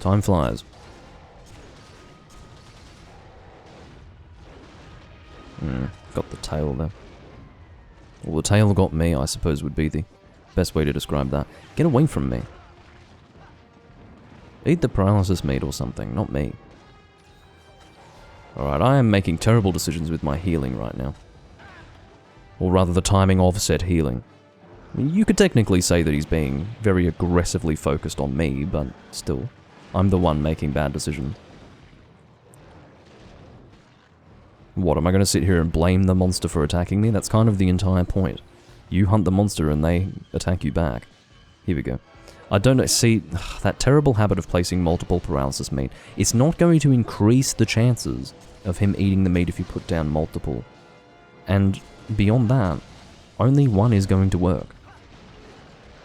Time flies. Got the tail there. Well, the tail got me, I suppose, would be the best way to describe that. Get away from me. Eat the paralysis meat or something, not me. Alright, I am making terrible decisions with my healing right now. Or rather, the timing of said healing. I mean, you could technically say that he's being very aggressively focused on me, but still, I'm the one making bad decisions. What, am I going to sit here and blame the monster for attacking me? That's kind of the entire point. You hunt the monster and they attack you back. Here we go. I don't know, see, that terrible habit of placing multiple paralysis meat, it's not going to increase the chances of him eating the meat if you put down multiple. And beyond that, only one is going to work.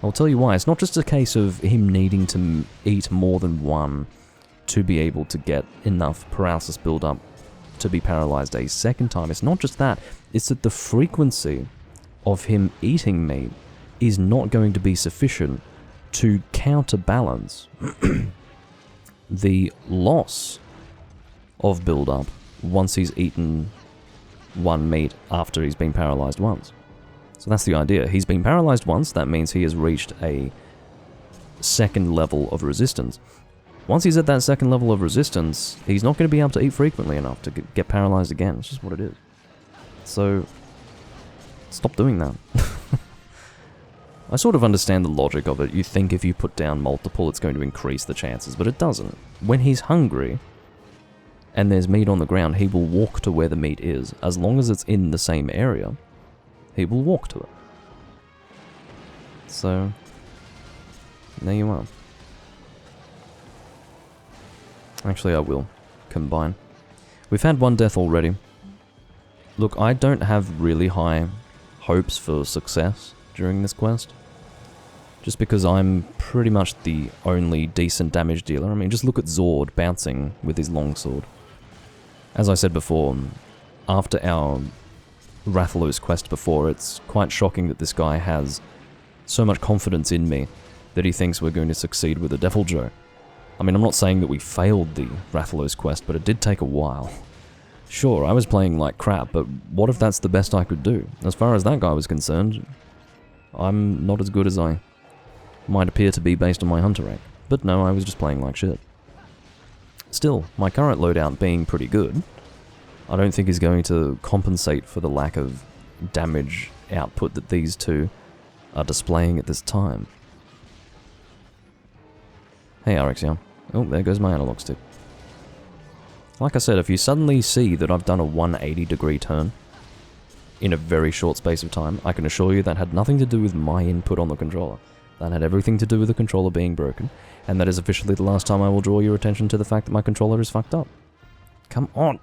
I'll tell you why. It's not just a case of him needing to eat more than one to be able to get enough paralysis build up to be paralyzed a second time. It's not just that, it's that the frequency of him eating meat is not going to be sufficient to counterbalance the loss of build-up once he's eaten one meat after he's been paralyzed once. So that's the idea. He's been paralyzed once, that means he has reached a second level of resistance. Once he's at that second level of resistance, he's not going to be able to eat frequently enough to get paralyzed again. It's just what it is. So, stop doing that. I sort of understand the logic of it. You think if you put down multiple, it's going to increase the chances, but it doesn't. When he's hungry, and there's meat on the ground, he will walk to where the meat is. As long as it's in the same area, he will walk to it. So, there you are. Actually, I will combine. We've had one death already. Look, I don't have really high hopes for success during this quest. Just because I'm pretty much the only decent damage dealer. I mean, just look at Zord bouncing with his longsword. As I said before, after our Rathalos quest before, it's quite shocking that this guy has so much confidence in me that he thinks we're going to succeed with a Devil Joe. I mean, I'm not saying that we failed the Rathalos quest, but it did take a while. Sure, I was playing like crap, but what if that's the best I could do? As far as that guy was concerned, I'm not as good as I might appear to be based on my hunter rank. But no, I was just playing like shit. Still, my current loadout being pretty good, I don't think is going to compensate for the lack of damage output that these two are displaying at this time. Hey Arexion. Oh, there goes my analog stick. Like I said, if you suddenly see that I've done a 180-degree turn in a very short space of time, I can assure you that had nothing to do with my input on the controller. That had everything to do with the controller being broken, and that is officially the last time I will draw your attention to the fact that my controller is fucked up. Come on!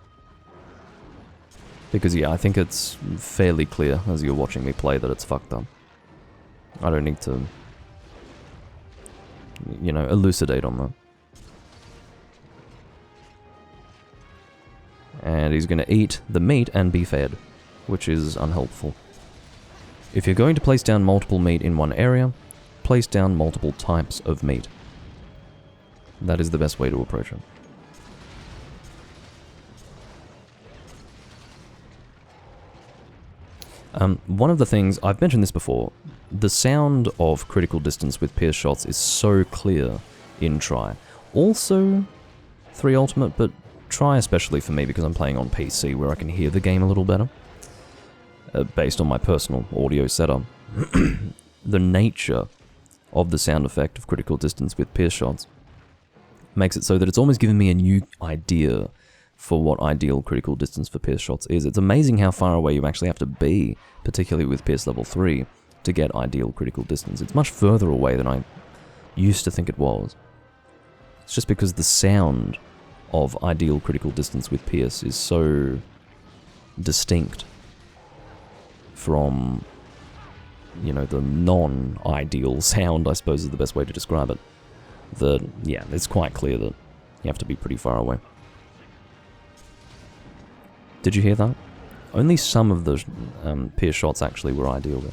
Because yeah, I think it's fairly clear as you're watching me play that it's fucked up. I don't need to you know, elucidate on that. And he's going to eat the meat and be fed, which is unhelpful. If you're going to place down multiple meat in one area, place down multiple types of meat. That is the best way to approach it. One of the things, I've mentioned this before, the sound of critical distance with pierce shots is so clear in Try. Also, 3 Ultimate, but Try especially for me because I'm playing on PC where I can hear the game a little better. Based on my personal audio setup. The nature of the sound effect of critical distance with pierce shots makes it so that it's almost given me a new idea for what ideal critical distance for pierce shots is. It's amazing how far away you actually have to be, particularly with pierce level 3, to get ideal critical distance. It's much further away than I used to think it was. It's just because the sound of ideal critical distance with pierce is so distinct from, you know, the non-ideal sound, I suppose is the best way to describe it. Yeah, it's quite clear that you have to be pretty far away. Did you hear that? Only some of the pierce shots actually were ideal there.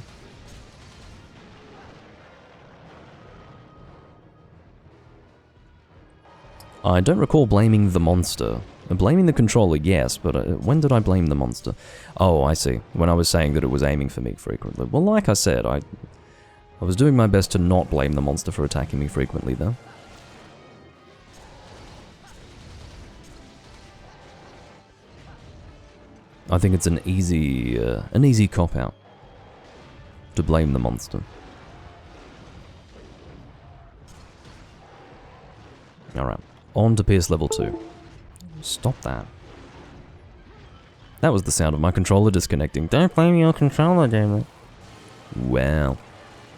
I don't recall blaming the monster. Blaming the controller, yes, but when did I blame the monster? Oh, I see. When I was saying that it was aiming for me frequently. Well, like I said, I was doing my best to not blame the monster for attacking me frequently, though. I think it's an easy cop-out to blame the monster. Alright, on to pierce level 2. Stop that. That was the sound of my controller disconnecting. Don't blame your controller, damn it. Well,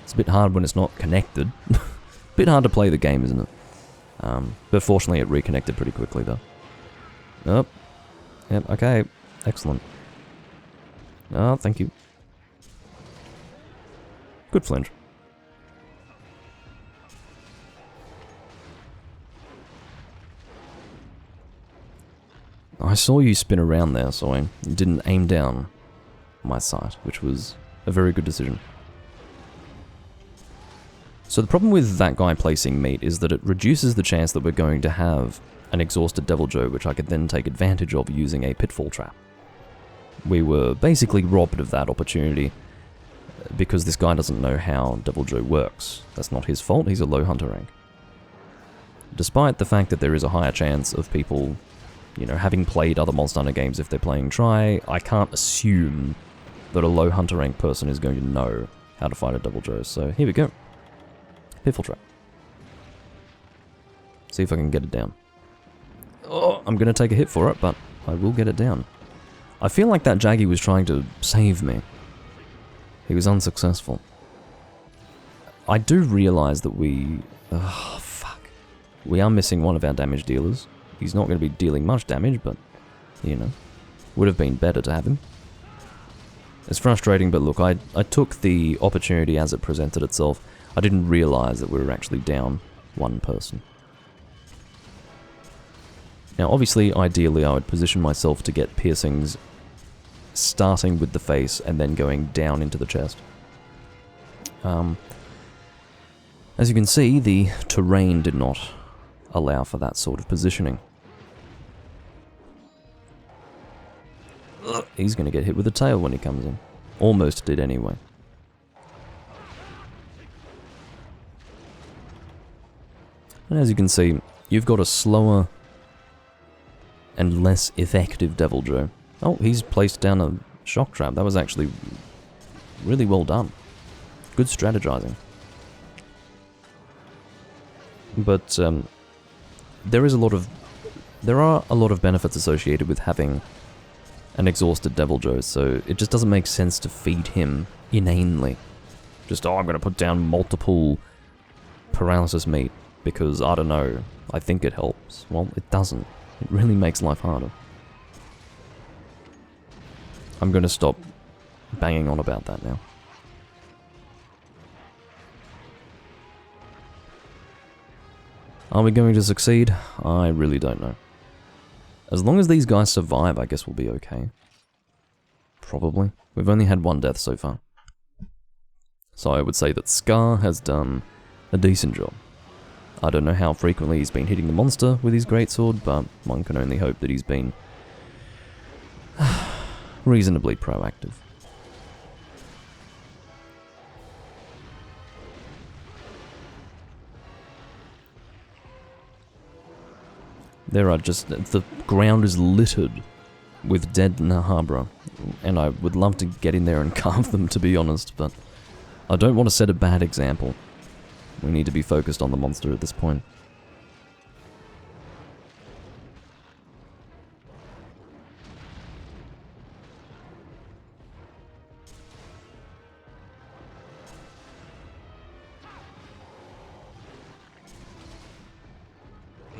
it's a bit hard when it's not connected. Bit hard to play the game, isn't it? But fortunately it reconnected pretty quickly, though. Oh. Yep, okay. Excellent. Oh, thank you. Good flinch. I saw you spin around there, so I didn't aim down my sight, which was a very good decision. So the problem with that guy placing meat is that it reduces the chance that we're going to have an exhausted Devil Joe, which I could then take advantage of using a pitfall trap. We were basically robbed of that opportunity because this guy doesn't know how Devil Joe works. That's not his fault, he's a low hunter rank. Despite the fact that there is a higher chance of people, you know, having played other Monster Hunter games if they're playing Try, I can't assume that a low hunter rank person is going to know how to fight a Devil Joe. So here we go. Pitfall trap. See if I can get it down. Oh, I'm going to take a hit for it, but I will get it down. I feel like that Jaggy was trying to save me. He was unsuccessful. I do realize that we... Oh, fuck. We are missing one of our damage dealers. He's not going to be dealing much damage, but, you know, would have been better to have him. It's frustrating, but look, I took the opportunity as it presented itself. I didn't realize that we were actually down one person. Now, obviously, ideally, I would position myself to get piercings starting with the face and then going down into the chest. As you can see, the terrain did not allow for that sort of positioning. Ugh, he's going to get hit with a tail when he comes in. Almost did anyway. And as you can see, you've got a slower and less effective Devil Joe. Oh, he's placed down a shock trap. That was actually really well done. Good strategizing. But there are a lot of benefits associated with having an exhausted Devil Joe, so it just doesn't make sense to feed him inanely. Just, oh, I'm going to put down multiple paralysis meat because, I don't know, I think it helps. Well, it doesn't. It really makes life harder. I'm going to stop banging on about that now. Are we going to succeed? I really don't know. As long as these guys survive, I guess we'll be okay. Probably. We've only had one death so far. So I would say that Scar has done a decent job. I don't know how frequently he's been hitting the monster with his greatsword, but one can only hope that he's been reasonably proactive. There are just... the ground is littered with dead Nahabra, and I would love to get in there and carve them, to be honest, but I don't want to set a bad example. We need to be focused on the monster at this point.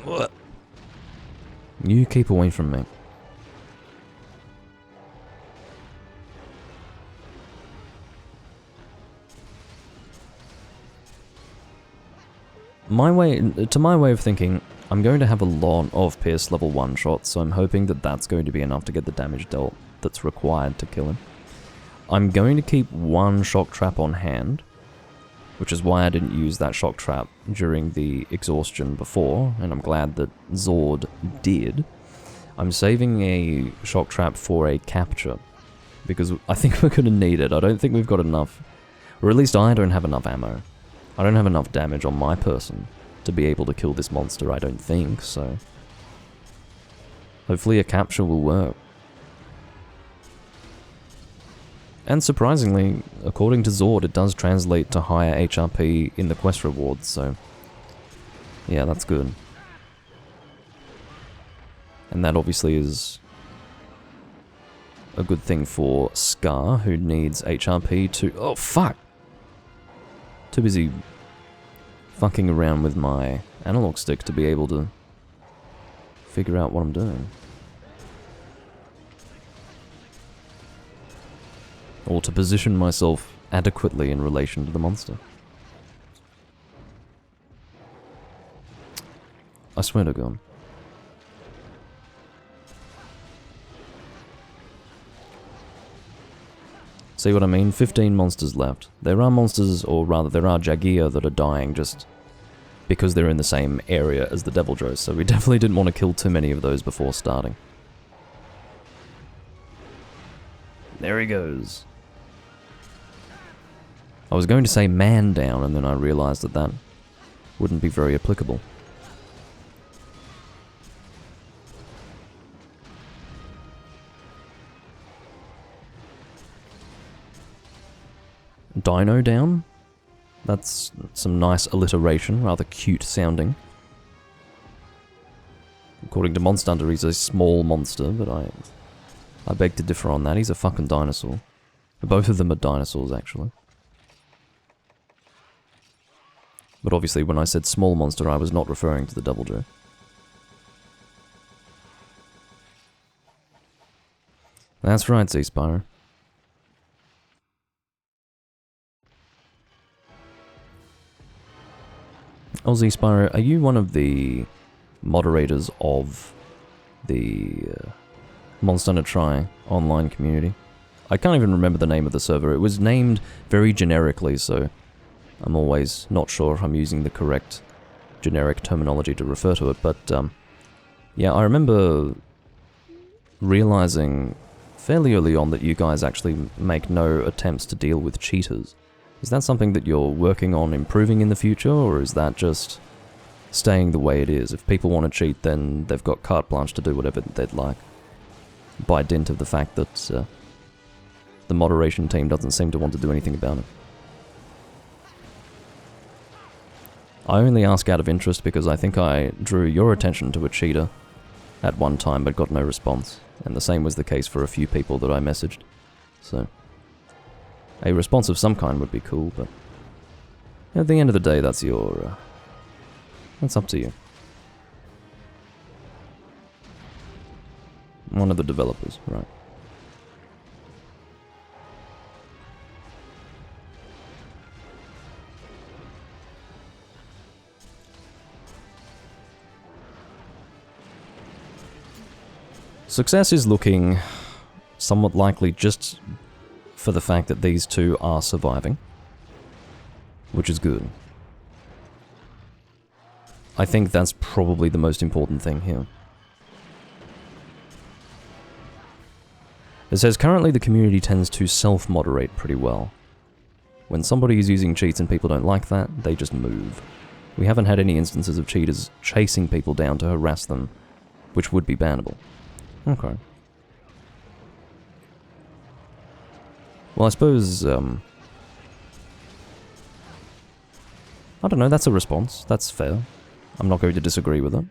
What? You keep away from me. To my way of thinking, I'm going to have a lot of Pierce level 1 shots, so I'm hoping that that's going to be enough to get the damage dealt that's required to kill him. I'm going to keep one shock trap on hand, which is why I didn't use that shock trap during the exhaustion before, and I'm glad that Zord did. I'm saving a shock trap for a capture, because I think we're going to need it. I don't think we've got enough, or at least I don't have enough ammo. I don't have enough damage on my person to be able to kill this monster, I don't think, so hopefully a capture will work. And surprisingly, according to Zord, it does translate to higher HRP in the quest rewards, so yeah, that's good. And that obviously is a good thing for Scar, who needs HRP to... oh, fuck! Too busy fucking around with my analog stick to be able to figure out what I'm doing. Or to position myself adequately in relation to the monster. I swear to God. See what I mean? 15 monsters left. There are monsters, or rather there are Jagia that are dying just because they're in the same area as the Devil Joes, so we definitely didn't want to kill too many of those before starting. There he goes. I was going to say man down, and then I realized that that wouldn't be very applicable. Dino down? That's some nice alliteration, rather cute sounding. According to Monster Hunter, he's a small monster, but I beg to differ on that. He's a fucking dinosaur. Both of them are dinosaurs, actually. But obviously, when I said small monster, I was not referring to the Devil Joe. That's right, Z-Spyro. Aussie Spyro, are you one of the moderators of the Monster Hunter Tri online community? I can't even remember the name of the server. It was named very generically, so I'm always not sure if I'm using the correct generic terminology to refer to it, but yeah, I remember realizing fairly early on that you guys actually make no attempts to deal with cheaters. Is that something that you're working on improving in the future, or is that just staying the way it is? If people want to cheat, then they've got carte blanche to do whatever they'd like, by dint of the fact that the moderation team doesn't seem to want to do anything about it. I only ask out of interest because I think I drew your attention to a cheater at one time but got no response, and the same was the case for a few people that I messaged, so... a response of some kind would be cool, but at the end of the day, that's your... that's up to you. One of the developers, right. Success is looking somewhat likely just for the fact that these two are surviving, which is good. I think that's probably the most important thing here. It says, currently the community tends to self-moderate pretty well. When somebody is using cheats and people don't like that, they just move. We haven't had any instances of cheaters chasing people down to harass them, which would be bannable. Okay. Well, I suppose, I don't know, that's a response. That's fair. I'm not going to disagree with it.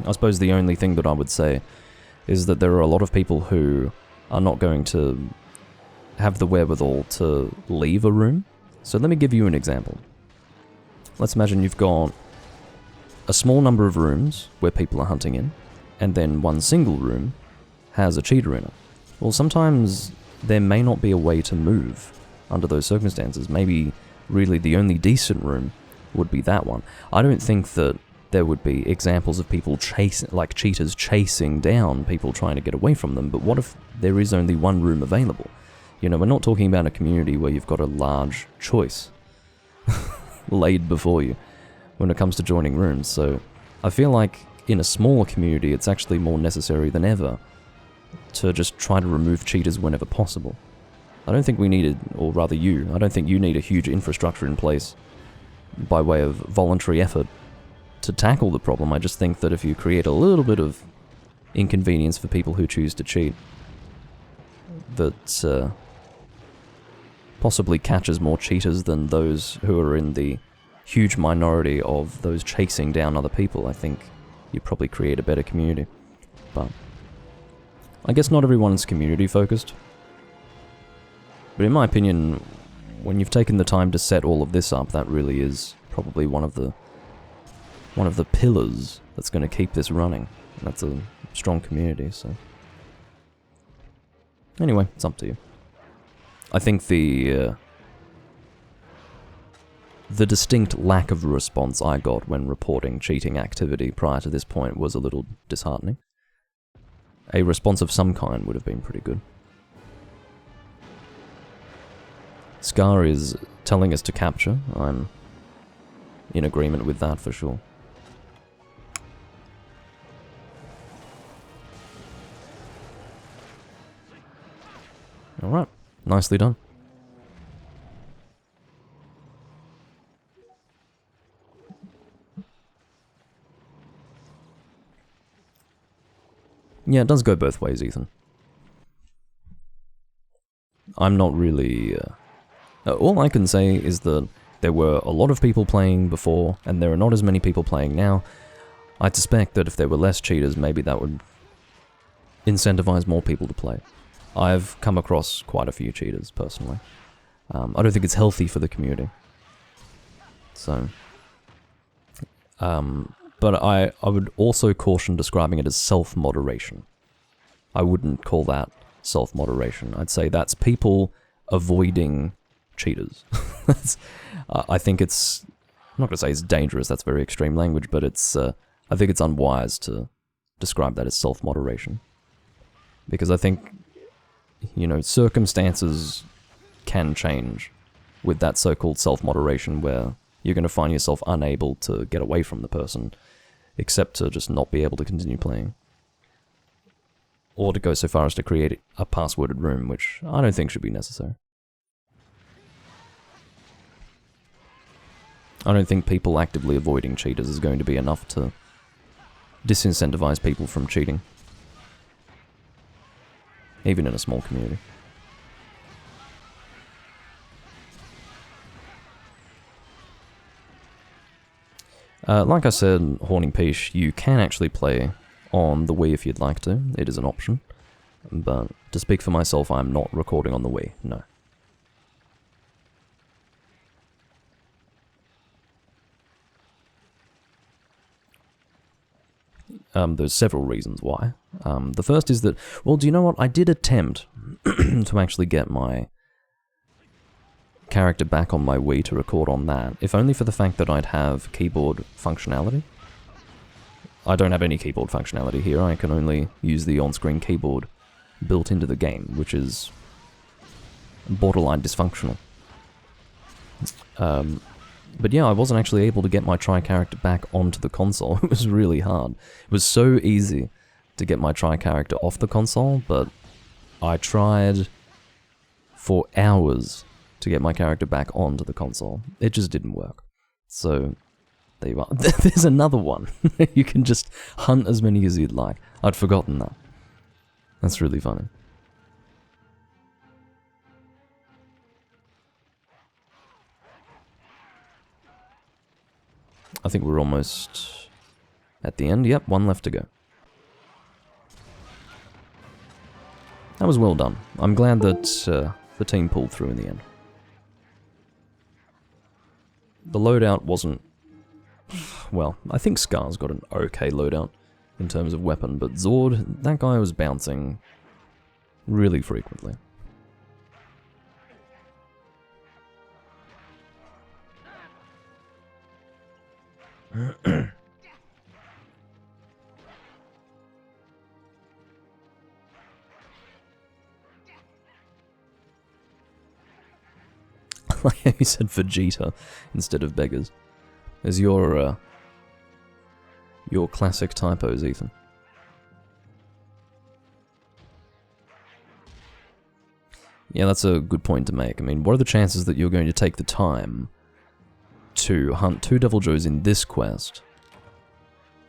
I suppose the only thing that I would say is that there are a lot of people who are not going to have the wherewithal to leave a room. So let me give you an example. Let's imagine you've got a small number of rooms where people are hunting in, and then one single room has a cheater in it. Well, sometimes there may not be a way to move under those circumstances. Maybe really the only decent room would be that one. I don't think that there would be examples of people chasing, like cheaters chasing down people trying to get away from them, but what if there is only one room available? You know, we're not talking about a community where you've got a large choice laid before you when it comes to joining rooms, so I feel like in a smaller community it's actually more necessary than ever to just try to remove cheaters whenever possible. I don't think we needed, or rather you, I don't think you need a huge infrastructure in place by way of voluntary effort to tackle the problem. I just think that if you create a little bit of inconvenience for people who choose to cheat, that possibly catches more cheaters than those who are in the huge minority of those chasing down other people. I think you probably create a better community. But I guess not everyone's community focused. But in my opinion, when you've taken the time to set all of this up, that really is probably one of the pillars that's going to keep this running. And that's a strong community, so anyway, it's up to you. I think the distinct lack of response I got when reporting cheating activity prior to this point was a little disheartening. A response of some kind would have been pretty good. Scar is telling us to capture. I'm in agreement with that for sure. Alright, nicely done. Yeah, it does go both ways, Ethan. I'm not really... all I can say is that there were a lot of people playing before, and there are not as many people playing now. I'd suspect that if there were less cheaters, maybe that would incentivize more people to play. I've come across quite a few cheaters, personally. I don't think it's healthy for the community. So... but I would also caution describing it as self-moderation. I wouldn't call that self-moderation. I'd say that's people avoiding cheaters. I think it's... I'm not going to say it's dangerous, that's very extreme language, but it's... I think it's unwise to describe that as self-moderation. Because I think, you know, circumstances can change with that so-called self-moderation where you're going to find yourself unable to get away from the person, except to just not be able to continue playing. Or to go so far as to create a passworded room, which I don't think should be necessary. I don't think people actively avoiding cheaters is going to be enough to disincentivize people from cheating. Even in a small community. Like I said, Horning Peach, you can actually play on the Wii if you'd like to. It is an option. But to speak for myself, I'm not recording on the Wii, no. There's several reasons why. The first is that, well, do you know what? I did attempt to actually get my character back on my Wii to record on that, if only for the fact that I'd have keyboard functionality. I don't have any keyboard functionality here. I can only use the on-screen keyboard built into the game, which is borderline dysfunctional. But yeah, I wasn't actually able to get my tri-character back onto the console. It was really hard. It was so easy to get my tri-character off the console, but I tried for hours to get my character back onto the console. It just didn't work. So, there you are. There's another one. You can just hunt as many as you'd like. I'd forgotten that. That's really funny. I think we're almost at the end. Yep, one left to go. That was well done. I'm glad that the team pulled through in the end. The loadout wasn't... Well, I think Scar's got an okay loadout in terms of weapon, but Zord, that guy was bouncing really frequently. Like how you said Vegeta instead of beggars. As your classic typos, Ethan. Yeah, that's a good point to make. I mean, what are the chances that you're going to take the time to hunt 2 Devil Joes in this quest?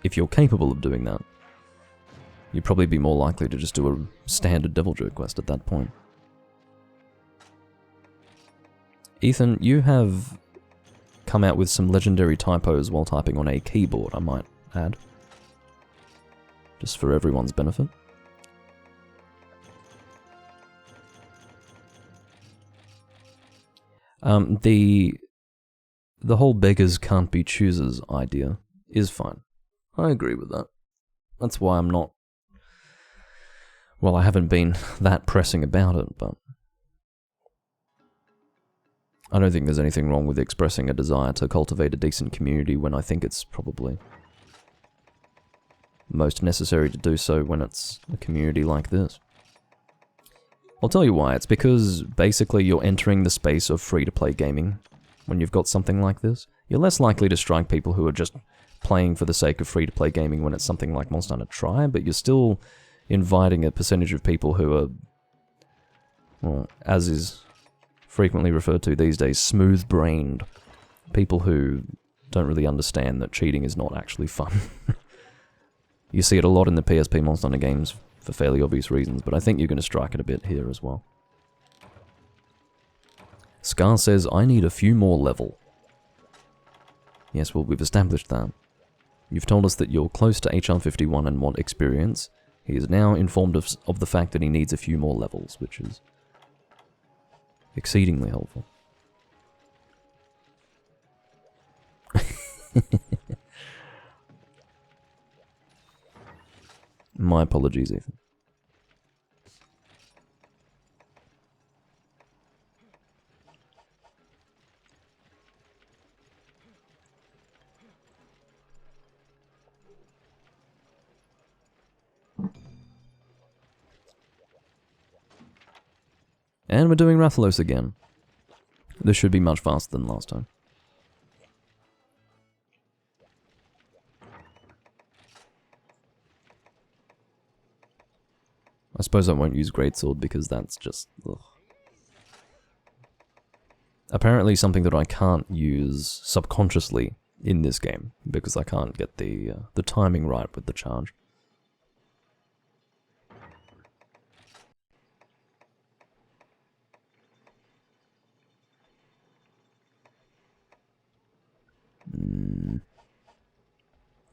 If you're capable of doing that, you'd probably be more likely to just do a standard Devil Joe quest at that point. Ethan, you have come out with some legendary typos while typing on a keyboard, I might add. Just for everyone's benefit. The whole beggars can't be choosers idea is fine. I agree with that. That's why I'm not... Well, I haven't been that pressing about it, but... I don't think there's anything wrong with expressing a desire to cultivate a decent community when I think it's probably most necessary to do so when it's a community like this. I'll tell you why. It's because basically you're entering the space of free-to-play gaming when you've got something like this. You're less likely to strike people who are just playing for the sake of free-to-play gaming when it's something like Monster Hunter Tri, but you're still inviting a percentage of people who are, well, as is frequently referred to these days, smooth-brained. People who don't really understand that cheating is not actually fun. You see it a lot in the PSP Monster Hunter games for fairly obvious reasons, but I think you're going to strike it a bit here as well. Scar says, I need a few more level. Yes, well, we've established that. You've told us that you're close to HR51 and want experience. He is now informed of the fact that he needs a few more levels, which is exceedingly helpful. My apologies, Ethan. And we're doing Rathalos again. This should be much faster than last time. I suppose I won't use Greatsword because that's just... ugh. Apparently something that I can't use subconsciously in this game because I can't get the timing right with the charge.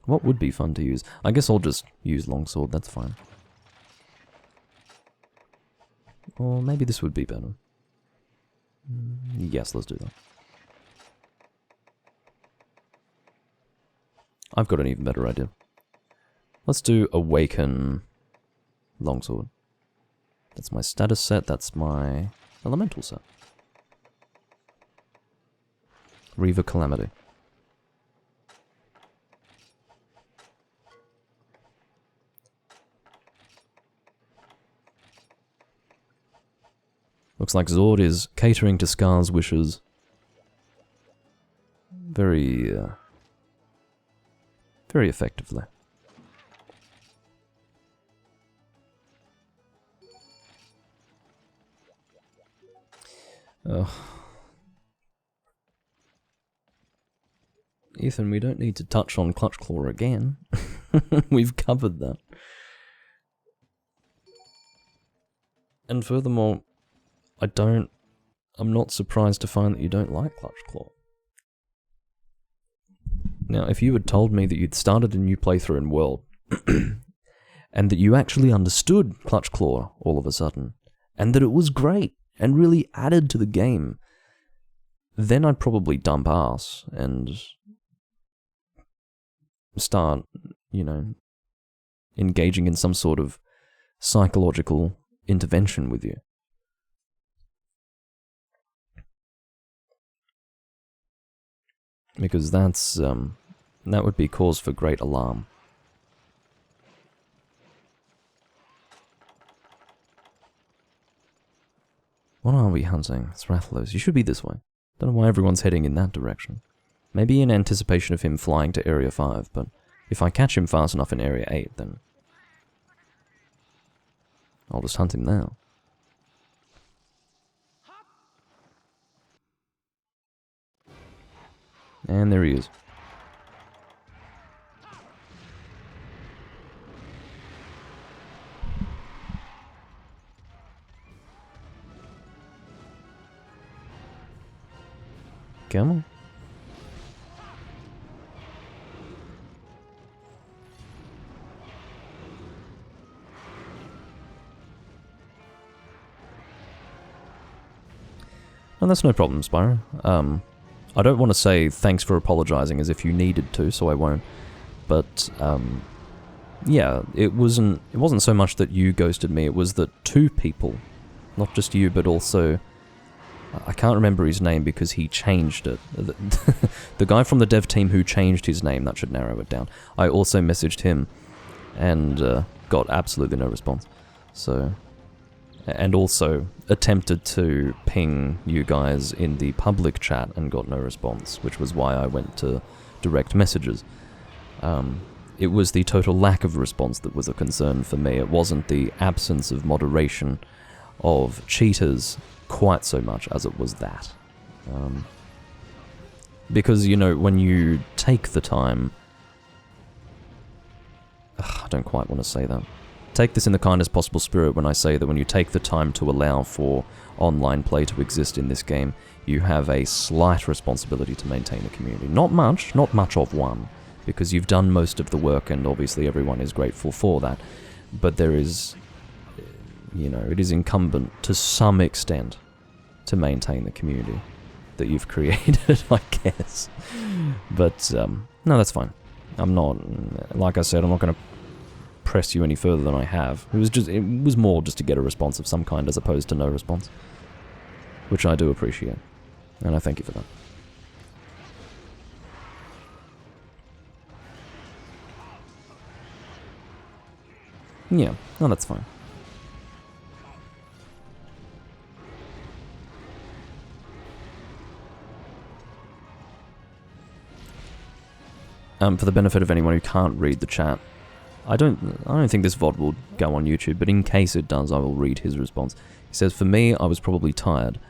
What would be fun to use? I guess I'll just use Longsword, that's fine. Or maybe this would be better. Yes, let's do that. I've got an even better idea. Let's do Awaken Longsword. That's my status set, that's my elemental set. Reaver Calamity. Looks like Zord is catering to Scar's wishes. Very effectively. Ethan, we don't need to touch on Clutch Claw again. We've covered that. And furthermore, I'm not surprised to find that you don't like Clutch Claw. Now, if you had told me that you'd started a new playthrough in World, and that you actually understood Clutch Claw all of a sudden, and that it was great, and really added to the game, then I'd probably dump ass, and start, engaging in some sort of psychological intervention with you. Because that would be cause for great alarm. What are we hunting? Thrathlos. You should be this way. Don't know why everyone's heading in that direction. Maybe in anticipation of him flying to Area 5, but if I catch him fast enough in Area 8, then I'll just hunt him now. And there he is. Come on. And that's no problem, Spyro. I don't want to say thanks for apologizing as if you needed to, so I won't. But, yeah, it wasn't so much that you ghosted me, it was that two people, not just you, but also, I can't remember his name because he changed it. The guy from the dev team who changed his name, that should narrow it down. I also messaged him and got absolutely no response. So, and also attempted to ping you guys in the public chat and got no response, which was why I went to direct messages. It was the total lack of response that was a concern for me. It wasn't the absence of moderation of cheaters quite so much as it was that. Because, when you take the time... I don't quite want to say that. Take this in the kindest possible spirit when I say that when you take the time to allow for online play to exist in this game, you have a slight responsibility to maintain the community. Not much of one, because you've done most of the work and obviously everyone is grateful for that. But there is, it is incumbent to some extent to maintain the community that you've created, I guess. But, no, that's fine. I'm not, like I said, I'm not going to press you any further than I have. It was more just to get a response of some kind as opposed to no response. Which I do appreciate. And I thank you for that. Yeah, no, that's fine. For the benefit of anyone who can't read the chat, I don't think this VOD will go on YouTube, but in case it does, I will read his response. He says, "For me, I was probably tired.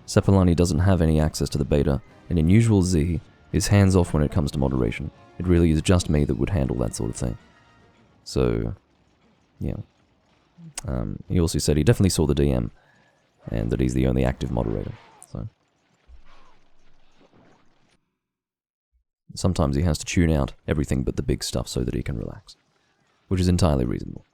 Sepulani doesn't have any access to the beta, and in usual Z, is hands-off when it comes to moderation. It really is just me that would handle that sort of thing." So, yeah. He also said he definitely saw the DM, and that he's the only active moderator, so... Sometimes he has to tune out everything but the big stuff so that he can relax. Which is entirely reasonable.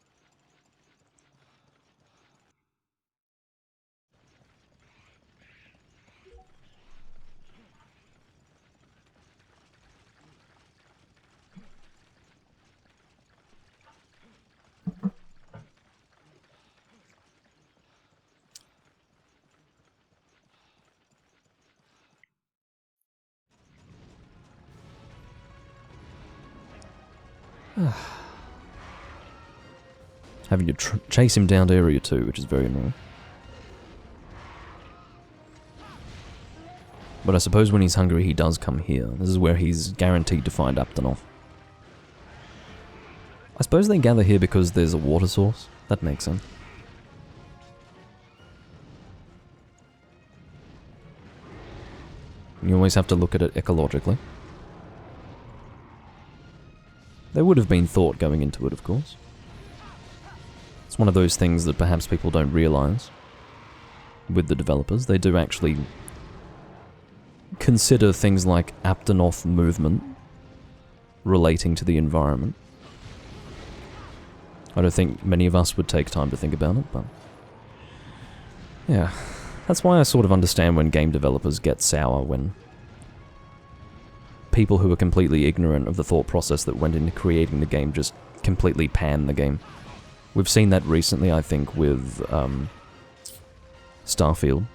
Having to chase him down to Area 2, which is very annoying. But I suppose when he's hungry, he does come here. This is where he's guaranteed to find Aptonoth. I suppose they gather here because there's a water source. That makes sense. You always have to look at it ecologically. There would have been thought going into it, of course. It's one of those things that perhaps people don't realize with the developers. They do actually consider things like Aptonoth movement relating to the environment. I don't think many of us would take time to think about it, but yeah. That's why I sort of understand when game developers get sour, when people who are completely ignorant of the thought process that went into creating the game just completely pan the game. We've seen that recently, I think, with Starfield.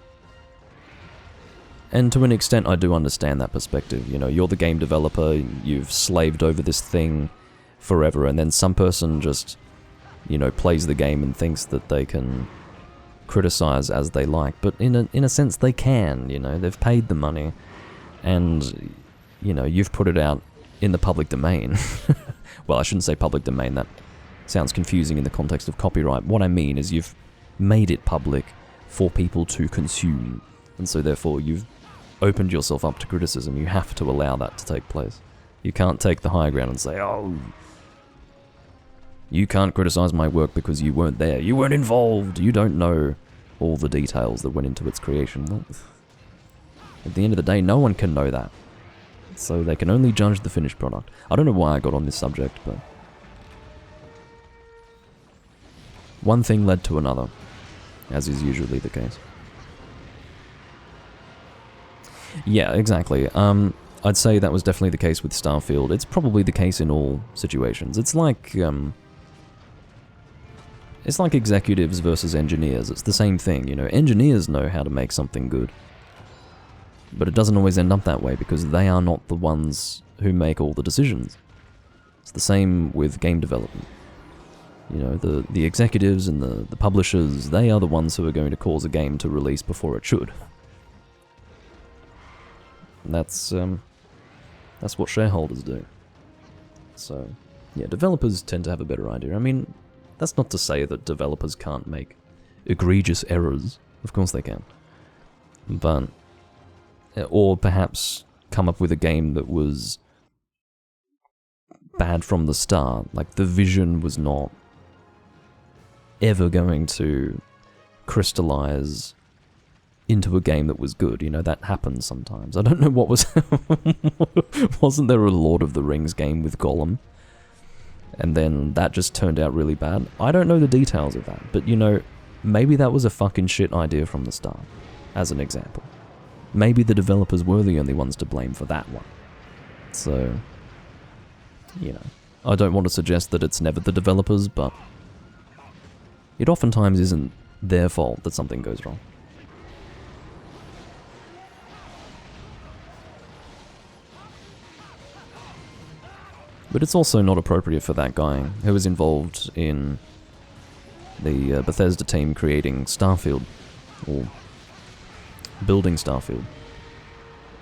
And to an extent, I do understand that perspective. You know, you're the game developer, you've slaved over this thing forever, and then some person just, you know, plays the game and thinks that they can criticize as they like. But in a sense, they can, you know, they've paid the money, and, you know, you've put it out in the public domain. Well, I shouldn't say public domain, that sounds confusing in the context of copyright. What I mean is you've made it public for people to consume, and so therefore you've opened yourself up to criticism. You have to allow that to take place. You can't take the high ground and say, oh, you can't criticize my work because you weren't there, you weren't involved, you don't know all the details that went into its creation. Well, at the end of the day, no one can know that. So they can only judge the finished product. I don't know why I got on this subject, but one thing led to another, as is usually the case. Yeah, exactly. I'd say that was definitely the case with Starfield. It's probably the case in all situations. It's like executives versus engineers. It's the same thing, you know. Engineers know how to make something good. But it doesn't always end up that way because they are not the ones who make all the decisions. It's the same with game development. You know, the executives and the publishers, they are the ones who are going to cause a game to release before it should. And that's what shareholders do. So, yeah, developers tend to have a better idea. I mean, that's not to say that developers can't make egregious errors. Of course they can. But, or perhaps come up with a game that was bad from the start. Like, the vision was not ever going to crystallize into a game that was good. You know, that happens sometimes. I don't know what was... Wasn't there a Lord of the Rings game with Gollum? And then that just turned out really bad? I don't know the details of that, but you know, maybe that was a fucking shit idea from the start, as an example. Maybe the developers were the only ones to blame for that one. So, you know, I don't want to suggest that it's never the developers, but it oftentimes isn't their fault that something goes wrong. But it's also not appropriate for that guy who was involved in the Bethesda team creating Starfield, or building Starfield,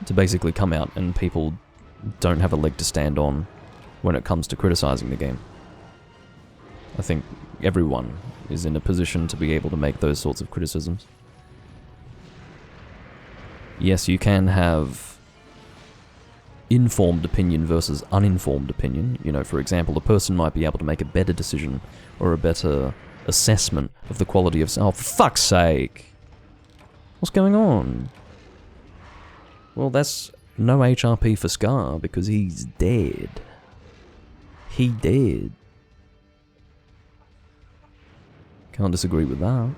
to basically come out and people don't have a leg to stand on when it comes to criticizing the game. I think everyone is in a position to be able to make those sorts of criticisms. Yes, you can have informed opinion versus uninformed opinion. You know, for example, a person might be able to make a better decision or a better assessment of the quality of... Oh, for fuck's sake! What's going on? Well, that's no HRP for Scar because he's dead. He dead. Can't disagree with that.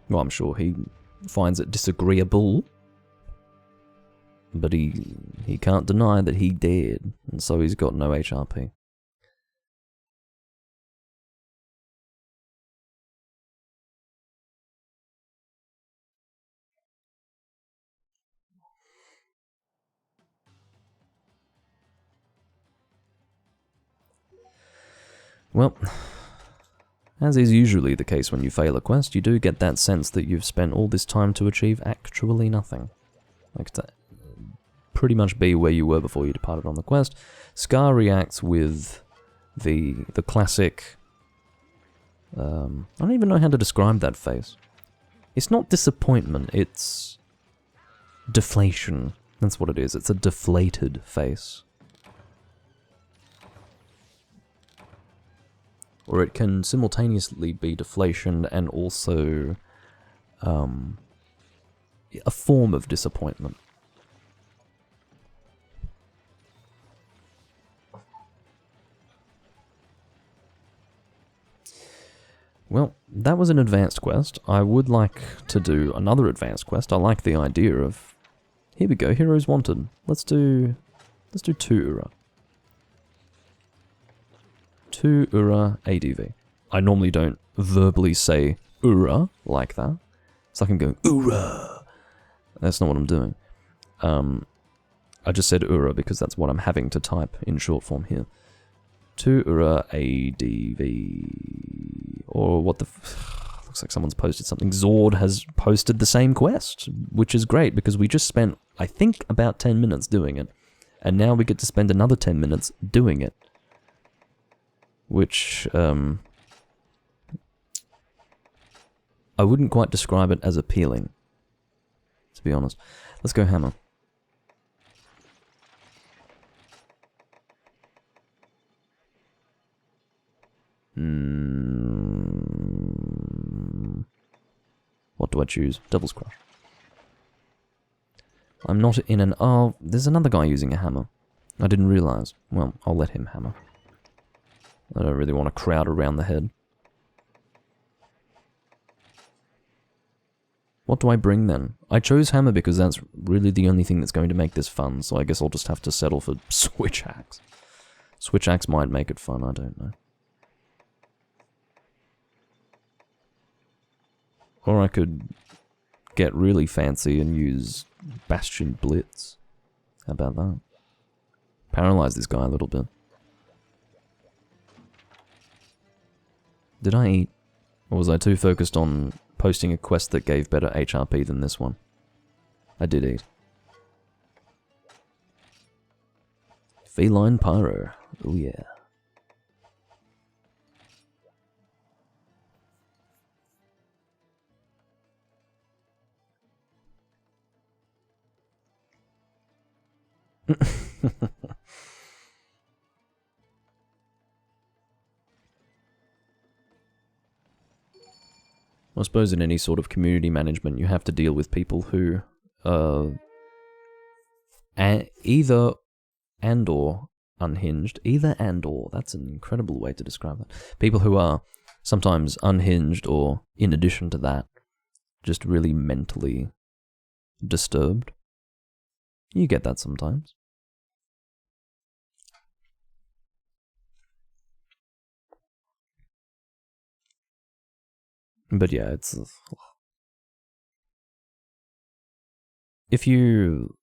Well, I'm sure he finds it disagreeable. But he can't deny that he did, and so he's got no HRP. Well, as is usually the case when you fail a quest, you do get that sense that you've spent all this time to achieve actually nothing. Like to pretty much be where you were before you departed on the quest. Scar reacts with the classic... I don't even know how to describe that face. It's not disappointment, it's deflation. That's what it is. It's a deflated face. Or it can simultaneously be deflation and also a form of disappointment. Well, that was an advanced quest. I would like to do another advanced quest. I like the idea of... Here we go, Heroes Wanted. Let's do 2 Ura. 2 Ura ADV. I normally don't verbally say Ura like that. It's like I'm going, Ura! That's not what I'm doing. I just said Ura because that's what I'm having to type in short form here. 2 Ura ADV. Or what the... Looks like someone's posted something. Zord has posted the same quest, which is great because we just spent, I think, about 10 minutes doing it. And now we get to spend another 10 minutes doing it. Which, I wouldn't quite describe it as appealing, to be honest. Let's go hammer. What do I choose? Devil's Crush. I'm not in an... Oh, there's another guy using a hammer. I didn't realize. Well, I'll let him hammer. I don't really want to crowd around the head. What do I bring then? I chose hammer because that's really the only thing that's going to make this fun, so I guess I'll just have to settle for switch axe. Switch axe might make it fun, I don't know. Or I could get really fancy and use Bastion Blitz. How about that? Paralyze this guy a little bit. Did I eat? Or was I too focused on posting a quest that gave better HRP than this one? I did eat. Feline Pyro. Oh yeah. I suppose in any sort of community management you have to deal with people who either and or unhinged. Either and or. That's an incredible way to describe that. People who are sometimes unhinged or, in addition to that, just really mentally disturbed. You get that sometimes. But yeah, it's... If you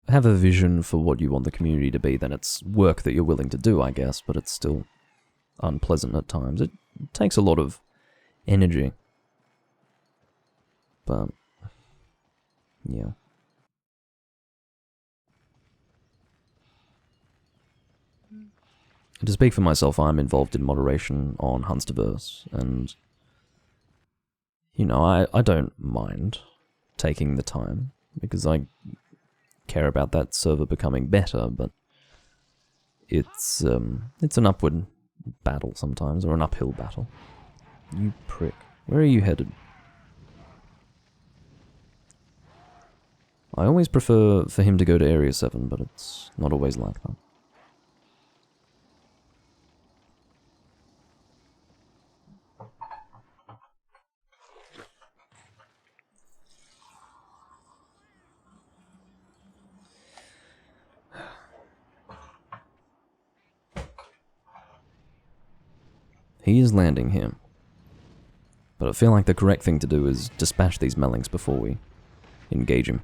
have a vision for what you want the community to be, then it's work that you're willing to do, I guess, but it's still unpleasant at times. It takes a lot of energy. But, yeah. To speak for myself, I'm involved in moderation on Hunsterverse, and, you know, I don't mind taking the time, because I care about that server becoming better, but it's an upward battle sometimes, or an uphill battle. You prick. Where are you headed? I always prefer for him to go to Area 7, but it's not always like that. He is landing here. But I feel like the correct thing to do is dispatch these Melings before we engage him.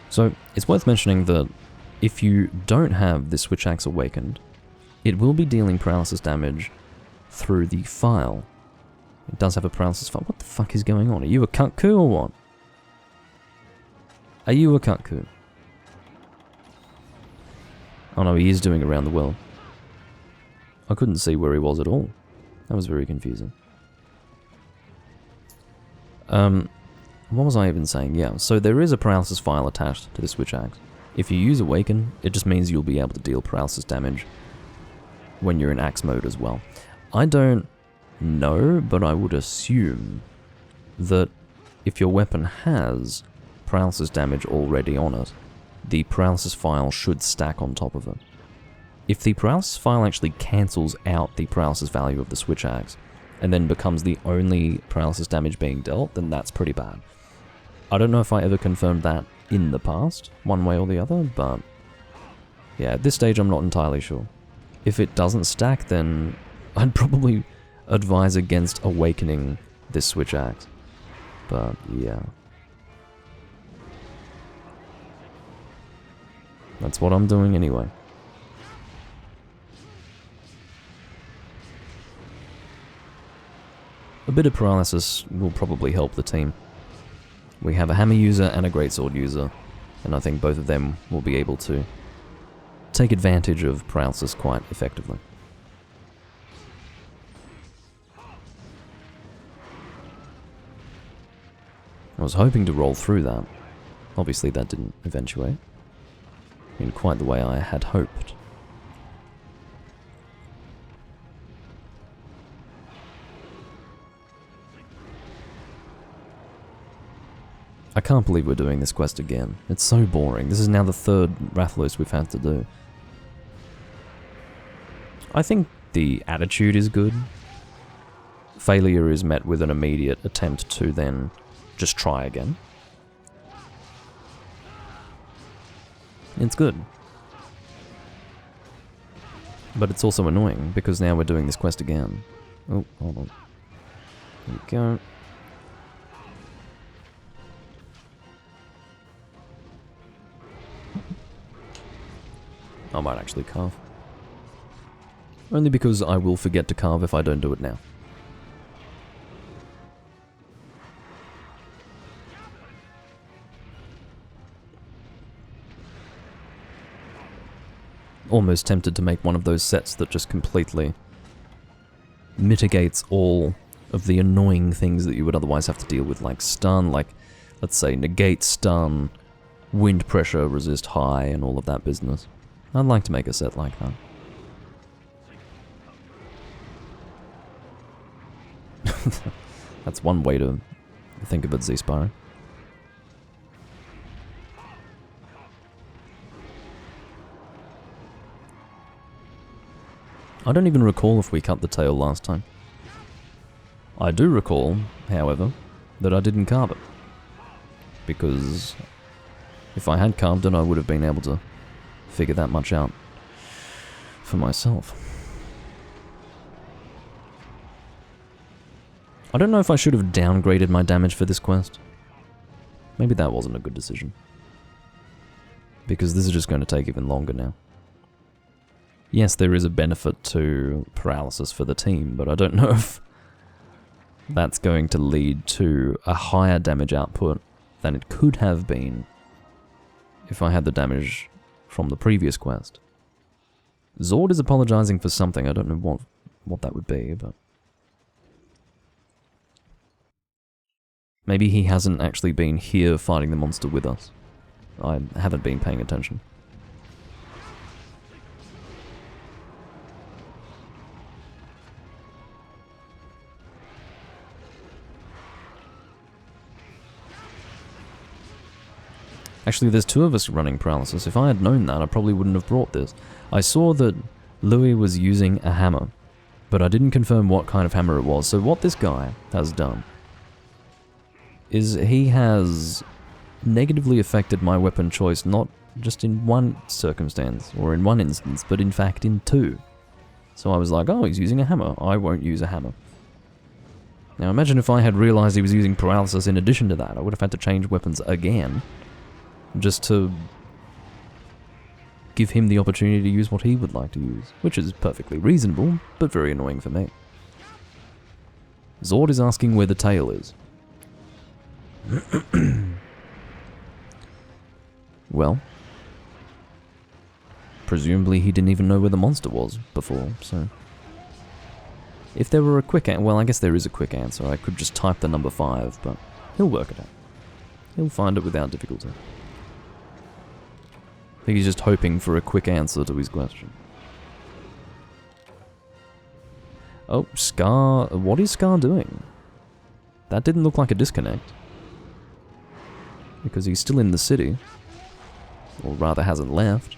So, it's worth mentioning that if you don't have this Switch Axe awakened, it will be dealing paralysis damage through the file. It does have a paralysis file. What the fuck is going on? Are you a cuckoo or what? Are you a cuckoo? Oh no, he is doing around the world. I couldn't see where he was at all. That was very confusing. What was I even saying? Yeah, so there is a paralysis file attached to the Switch Axe. If you use Awaken, it just means you'll be able to deal paralysis damage when you're in Axe mode as well. I don't know, but I would assume that if your weapon has paralysis damage already on it, the paralysis file should stack on top of it. If the paralysis file actually cancels out the paralysis value of the Switch Axe, and then becomes the only paralysis damage being dealt, then that's pretty bad. I don't know if I ever confirmed that in the past, one way or the other, but yeah, at this stage I'm not entirely sure. If it doesn't stack, then I'd probably advise against awakening this Switch Axe, but yeah. That's what I'm doing anyway. A bit of paralysis will probably help the team. We have a hammer user and a greatsword user, and I think both of them will be able to take advantage of paralysis quite effectively. I was hoping to roll through that. Obviously that didn't eventuate in quite the way I had hoped. I can't believe we're doing this quest again. It's so boring. This is now the third Rathalos we've had to do. I think the attitude is good. Failure is met with an immediate attempt to then just try again. It's good. But it's also annoying, because now we're doing this quest again. Oh, hold on. There we go. I might actually carve. Only because I will forget to carve if I don't do it now. Almost tempted to make one of those sets that just completely mitigates all of the annoying things that you would otherwise have to deal with, like stun, like, let's say, negate stun, wind pressure, resist high, and all of that business. I'd like to make a set like that. That's one way to think of it, Z-Spyro. I don't even recall if we cut the tail last time. I do recall, however, that I didn't carve it. Because if I had carved it, I would have been able to figure that much out for myself. I don't know if I should have downgraded my damage for this quest. Maybe that wasn't a good decision. Because this is just going to take even longer now. Yes, there is a benefit to paralysis for the team, but I don't know if that's going to lead to a higher damage output than it could have been if I had the damage from the previous quest. Zord is apologizing for something. I don't know what that would be, but maybe he hasn't actually been here fighting the monster with us. I haven't been paying attention. Actually, there's two of us running paralysis. If I had known that, I probably wouldn't have brought this. I saw that Louis was using a hammer, but I didn't confirm what kind of hammer it was. So what this guy has done is he has negatively affected my weapon choice, not just in one circumstance, or in one instance, but in fact in two. So I was like, oh, he's using a hammer. I won't use a hammer. Now imagine if I had realized he was using paralysis in addition to that. I would have had to change weapons again. just to give him the opportunity to use what he would like to use, which is perfectly reasonable, but very annoying for me. Zord is asking where the tail is. Well, presumably he didn't even know where the monster was before, so... If there were a quick answer, well, I guess there is a quick answer. I could just type the number 5, but he'll work it out. He'll find it without difficulty. I think he's just hoping for a quick answer to his question. Oh, Scar... What is Scar doing? That didn't look like a disconnect. Because he's still in the city. Or rather hasn't left.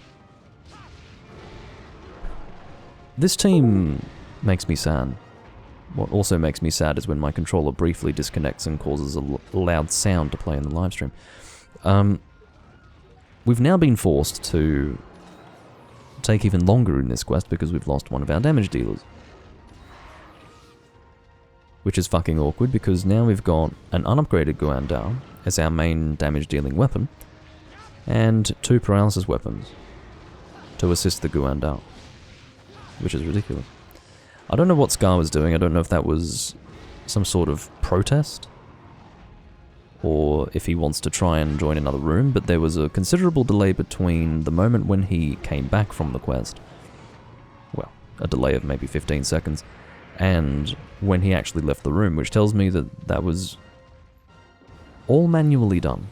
This team makes me sad. What also makes me sad is when my controller briefly disconnects and causes a loud sound to play in the live stream. We've now been forced to take even longer in this quest because we've lost one of our damage dealers. Which is fucking awkward because now we've got an unupgraded Guandao as our main damage dealing weapon and 2 paralysis weapons to assist the Guandao, which is ridiculous. I don't know what Scar was doing. I don't know if that was some sort of protest or if he wants to try and join another room, but there was a considerable delay between the moment when he came back from the quest, well, a delay of maybe 15 seconds, and when he actually left the room, which tells me that that was all manually done.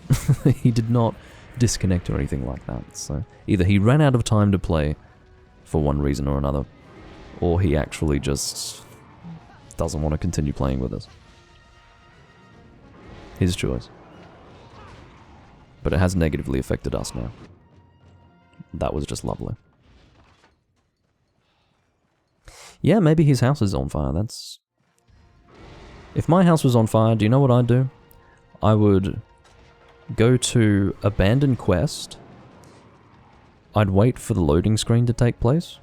He did not disconnect or anything like that, so either he ran out of time to play for one reason or another, or he actually just doesn't want to continue playing with us. His choice. But it has negatively affected us now. That was just lovely. Yeah, maybe his house is on fire. That's... If my house was on fire, do you know what I'd do? I would go to Abandoned Quest. I'd wait for the loading screen to take place.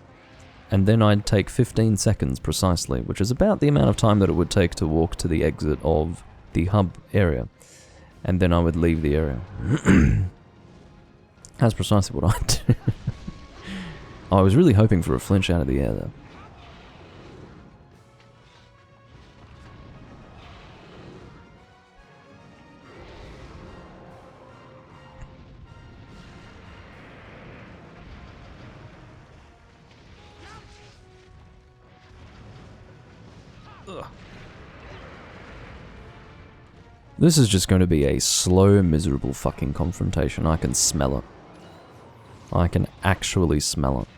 And then I'd take 15 seconds precisely, which is about the amount of time that it would take to walk to the exit of the hub area. And then I would leave the area. That's precisely what I'd do. I was really hoping for a flinch out of the air there. This is just going to be a slow, miserable fucking confrontation. I can smell it. I can actually smell it.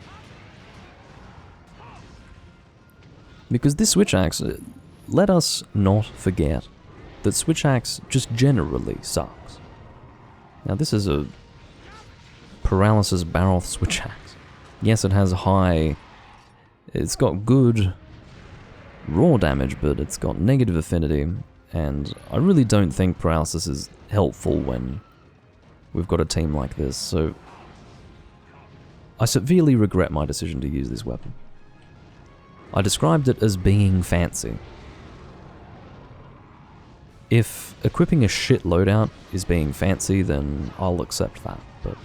Because this Switch Axe, let us not forget that Switch Axe just generally sucks. Now this is a Paralysis Baroth Switch Axe. Yes, it has high... It's got good raw damage, but it's got negative affinity. And I really don't think paralysis is helpful when we've got a team like this, so I severely regret my decision to use this weapon. I described it as being fancy. If equipping a shit loadout is being fancy, then I'll accept that, but...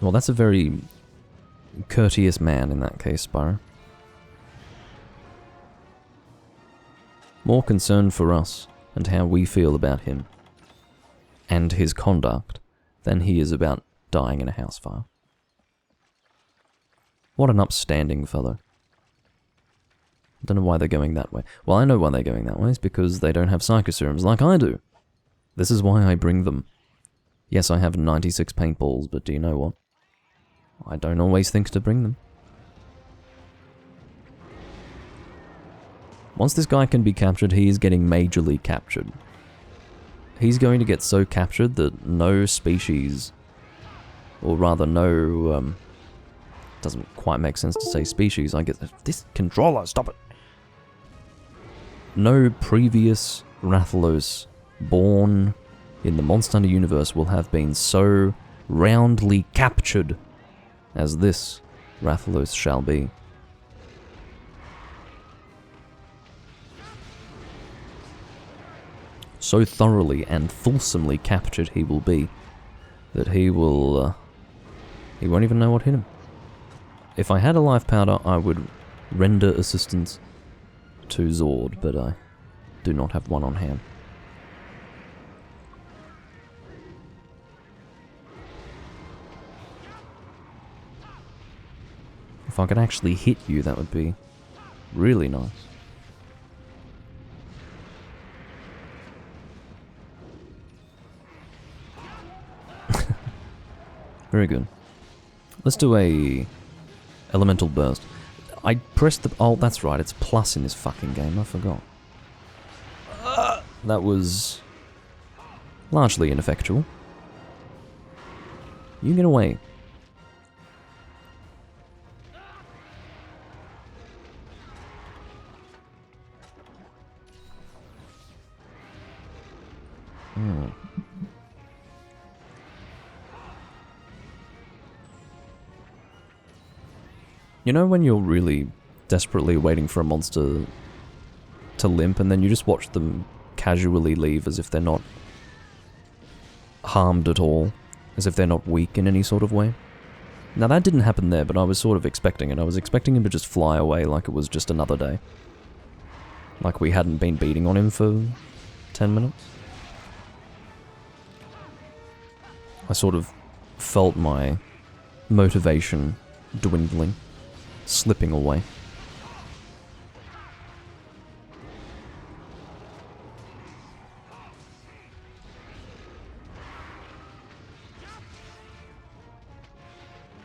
Well, that's a very courteous man in that case, Spyro. More concerned for us and how we feel about him and his conduct than he is about dying in a house fire. What an upstanding fellow. I don't know why they're going that way. Well, I know why they're going that way. It's because they don't have psychoserums like I do. This is why I bring them. Yes, I have 96 paintballs, but do you know what? I don't always think to bring them. Once this guy can be captured, he is getting majorly captured. He's going to get so captured that no species, or rather no, doesn't quite make sense to say species, I get this controller, stop it! No previous Rathalos born in the Monster Hunter universe will have been so roundly captured as this Rathalos shall be. so thoroughly and fulsomely captured he will be that he won't even know what hit him. If I had a life powder, I would render assistance to Zord, but I do not have one on hand. If I could actually hit you, that would be really nice. Very good. Let's do a elemental burst. I pressed the... Oh, that's right, it's plus in this fucking game, I forgot. That was largely ineffectual. You get away. You know when you're really desperately waiting for a monster to limp and then you just watch them casually leave as if they're not harmed at all, as if they're not weak in any sort of way? Now that didn't happen there, but I was sort of expecting it. I was expecting him to just fly away like it was just another day. Like we hadn't been beating on him for 10 minutes. I sort of felt my motivation dwindling, slipping away.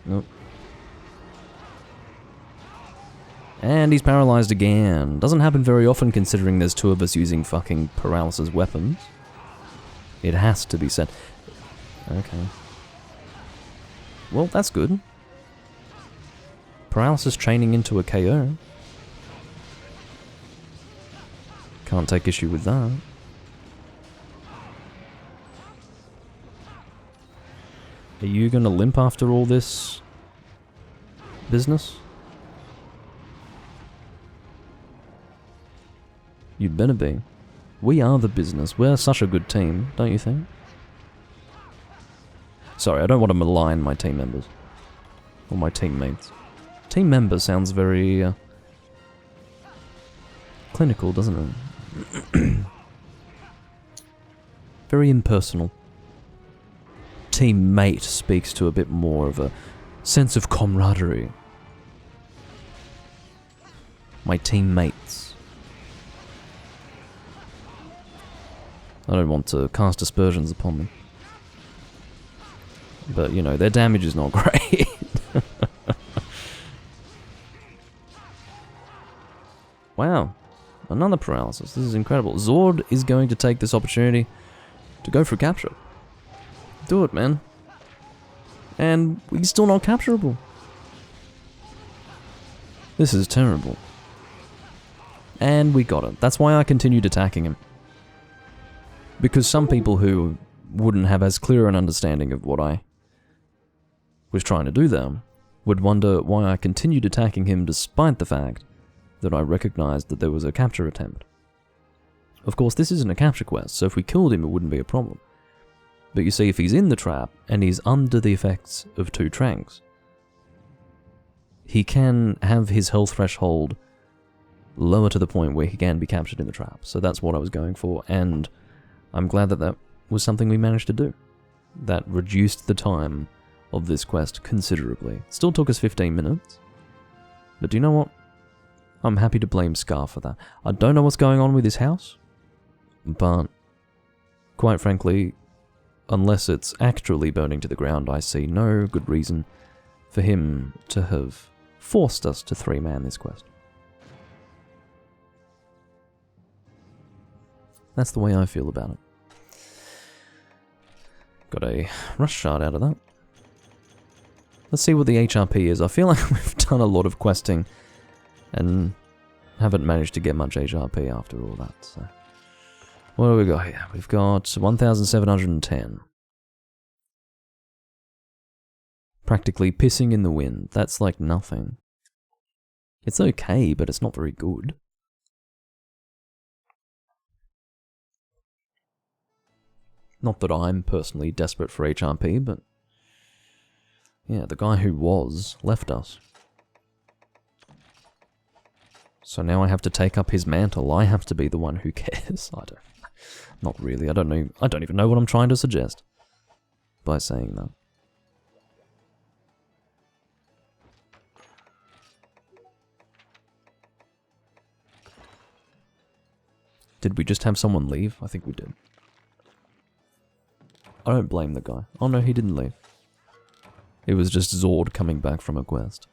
Nope. And he's paralyzed again. Doesn't happen very often considering there's two of us using fucking paralysis weapons. It has to be said. Okay. Well, that's good. Paralysis chaining into a KO. Can't take issue with that. Are you gonna limp after all this business? You'd better be. We are the business. We're such a good team, don't you think? Sorry, I don't want to malign my team members. Or my teammates. Team member sounds very clinical, doesn't it? Very impersonal. Teammate speaks to a bit more of a sense of camaraderie. My teammates. I don't want to cast aspersions upon them. But, you know, their damage is not great. Wow. Another paralysis. This is incredible. Zord is going to take this opportunity to go for capture. Do it, man. And he's still not capturable. This is terrible. And we got it. That's why I continued attacking him. Because some people who wouldn't have as clear an understanding of what I was trying to do there would wonder why I continued attacking him despite the fact that I recognized that there was a capture attempt. Of course, this isn't a capture quest, so if we killed him it wouldn't be a problem. But you see, if he's in the trap and he's under the effects of 2 tranks, he can have his health threshold lower to the point where he can be captured in the trap. So that's what I was going for, and I'm glad that that was something we managed to do. That reduced the time of this quest considerably. Still took us 15 minutes, but do you know what? I'm happy to blame Scar for that. I don't know what's going on with his house, but quite frankly, unless it's actually burning to the ground, I see no good reason for him to have forced us to 3-man this quest. That's the way I feel about it. Got a rush shard out of that. Let's see what the HRP is. I feel like we've done a lot of questing and haven't managed to get much HRP after all that. So, what do we got here? We've got 1,710. Practically pissing in the wind. That's like nothing. It's okay, but it's not very good. Not that I'm personally desperate for HRP, but yeah, the guy who was left us. So now I have to take up his mantle. I have to be the one who cares. Not really. I don't know. I don't even know what I'm trying to suggest by saying that. Did we just have someone leave? I think we did. I don't blame the guy. Oh no, he didn't leave. It was just Zord coming back from a quest.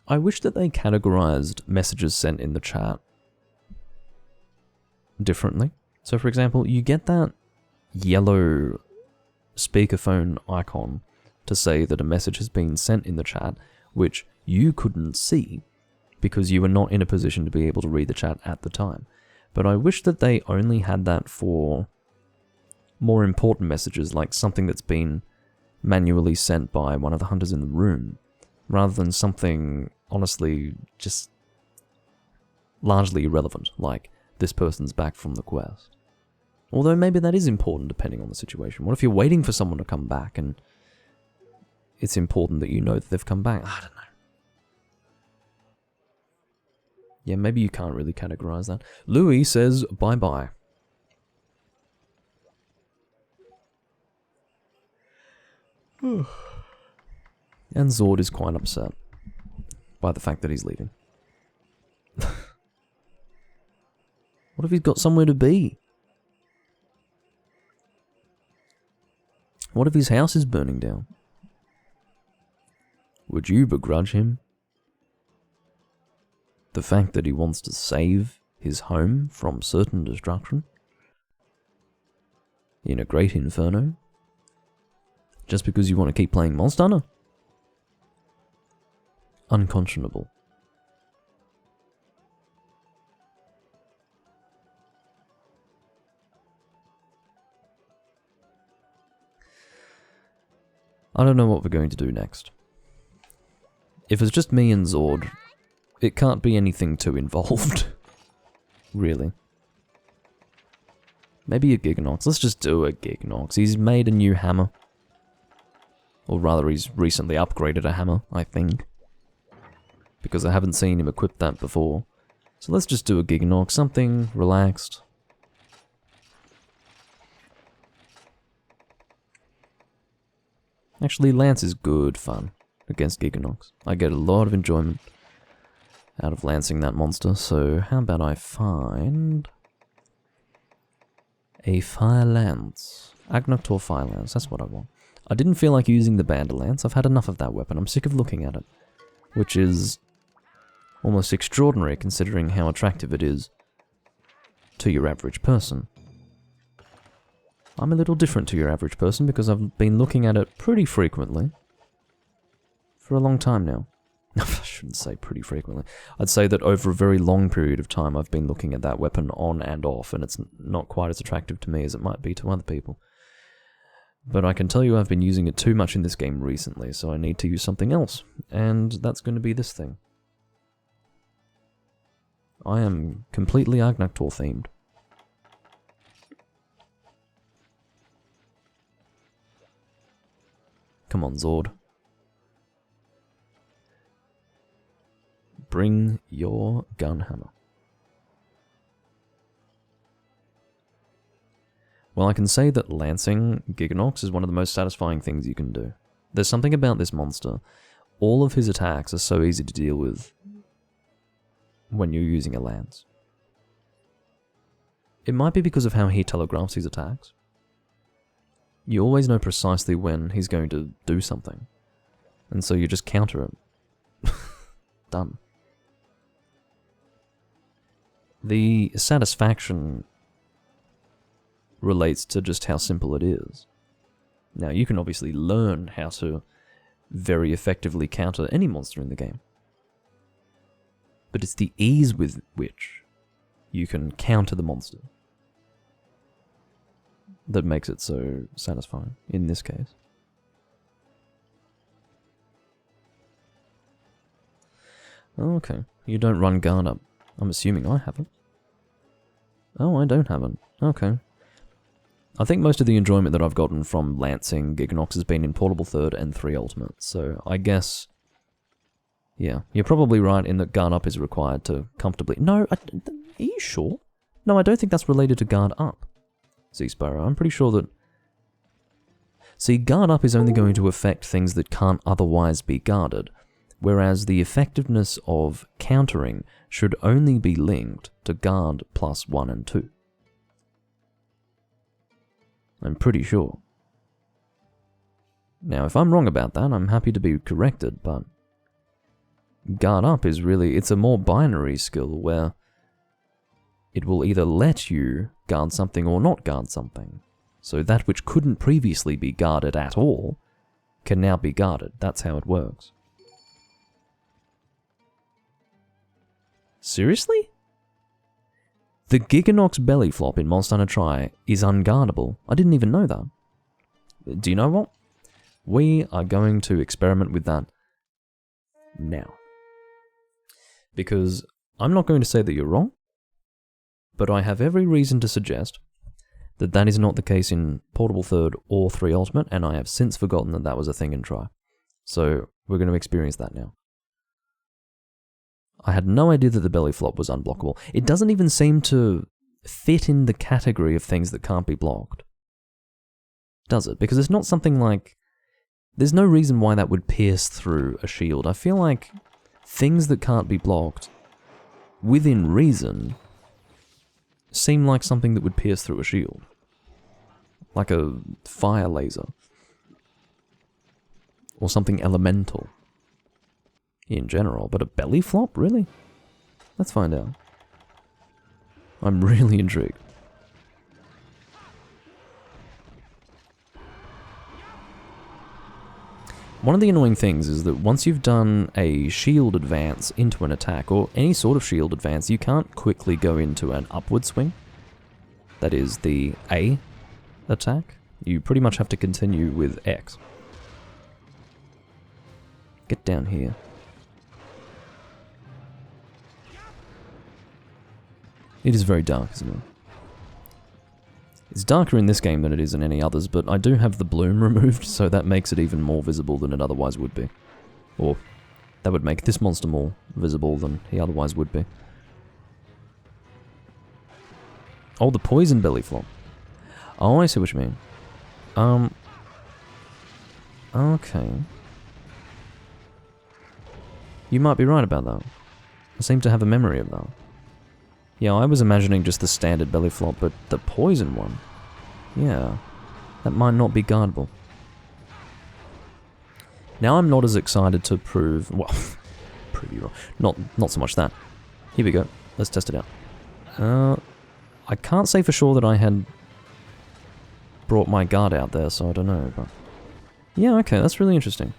I wish that they categorized messages sent in the chat differently. So for example, you get that yellow speakerphone icon to say that a message has been sent in the chat, which you couldn't see because you were not in a position to be able to read the chat at the time. But I wish that they only had that for more important messages, like something that's been manually sent by one of the hunters in the room, rather than something, honestly, just largely irrelevant, like this person's back from the quest. Although maybe that is important depending on the situation. What if you're waiting for someone to come back and it's important that you know that they've come back? I don't know. Yeah, maybe you can't really categorize that. Louis says bye-bye. And Zord is quite upset by the fact that he's leaving. What if he's got somewhere to be? What if his house is burning down? Would you begrudge him the fact that he wants to save his home from certain destruction in a great inferno? Just because you want to keep playing Monster Hunter? Unconscionable. I don't know what we're going to do next. If it's just me and Zord, it can't be anything too involved. Really. Maybe a Giganox. Let's just do a Giganox. He's made a new hammer. Or rather, he's recently upgraded a hammer, I think. Because I haven't seen him equip that before. So let's just do a Giganox. Something relaxed. Actually, Lance is good fun against Giganox. I get a lot of enjoyment out of lancing that monster, so how about I find a Fire Lance? Agnoctor Fire Lance, that's what I want. I didn't feel like using the Bandit Lance. I've had enough of that weapon. I'm sick of looking at it. Which is almost extraordinary considering how attractive it is to your average person. I'm a little different to your average person because I've been looking at it pretty frequently for a long time now. I shouldn't say pretty frequently. I'd say that over a very long period of time I've been looking at that weapon on and off, and it's not quite as attractive to me as it might be to other people. But I can tell you I've been using it too much in this game recently, so I need to use something else, and that's going to be this thing. I am completely Agnoctor themed. Come on, Zord. Bring your gunhammer. Well, I can say that lancing Giganox is one of the most satisfying things you can do. There's something about this monster. All of his attacks are so easy to deal with when you're using a lance. It might be because of how he telegraphs his attacks. You always know precisely when he's going to do something. And so you just counter it. Done. The satisfaction relates to just how simple it is. Now, you can obviously learn how to very effectively counter any monster in the game. But it's the ease with which you can counter the monster that makes it so satisfying, in this case. Okay, you don't run guard up. I'm assuming I haven't. Oh, I don't have it. Okay. I think most of the enjoyment that I've gotten from lancing Giganox has been in Portable Third and 3 Ultimate, so I guess... Yeah, you're probably right in that guard up is required to comfortably... No, are you sure? No, I don't think that's related to guard up, Sea Sparrow. I'm pretty sure that... See, guard up is only going to affect things that can't otherwise be guarded, whereas the effectiveness of countering should only be linked to guard plus 1 and 2. I'm pretty sure. Now, if I'm wrong about that, I'm happy to be corrected, but... Guard up is really... It's a more binary skill where it will either let you guard something or not guard something. So that which couldn't previously be guarded at all can now be guarded. That's how it works. Seriously? The Giganox belly flop in Monster Hunter Tri is unguardable. I didn't even know that. Do you know what? We are going to experiment with that now. Because I'm not going to say that you're wrong, but I have every reason to suggest that that is not the case in Portable Third or 3 Ultimate, and I have since forgotten that that was a thing in Tri. So we're going to experience that now. I had no idea that the belly flop was unblockable. It doesn't even seem to fit in the category of things that can't be blocked. Does it? Because it's not something like... There's no reason why that would pierce through a shield. I feel like things that can't be blocked, within reason, seem like something that would pierce through a shield. Like a fire laser. Or something elemental. In general, but a belly flop? Really? Let's find out. I'm really intrigued. One of the annoying things is that once you've done a shield advance into an attack, or any sort of shield advance, you can't quickly go into an upward swing. That is the A attack. You pretty much have to continue with X. Get down here. It is very dark, isn't it? It's darker in this game than it is in any others, but I do have the bloom removed, so that makes it even more visible than it otherwise would be. Or, that would make this monster more visible than he otherwise would be. Oh, the poison belly flop. Oh, I see what you mean. Okay. You might be right about that. I seem to have a memory of that. Yeah, I was imagining just the standard belly flop, but the poison one? Yeah, that might not be guardable. Now I'm not as excited to prove... Well, prove you wrong. Not so much that. Here we go. Let's test it out. I can't say for sure that I had brought my guard out there, so I don't know, but... Yeah, okay, that's really interesting.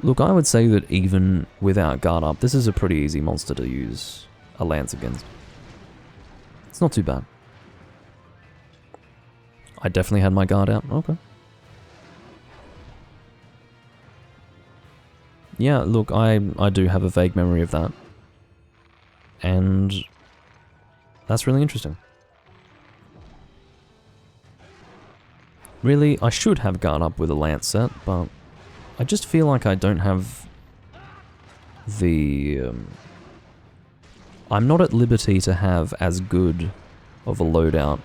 Look, I would say that even without guard up, this is a pretty easy monster to use a lance against. It's not too bad. I definitely had my guard out. Okay. Yeah, look, I do have a vague memory of that. And that's really interesting. Really, I should have guard up with a lance set, but I just feel like I don't have the... I'm not at liberty to have as good of a loadout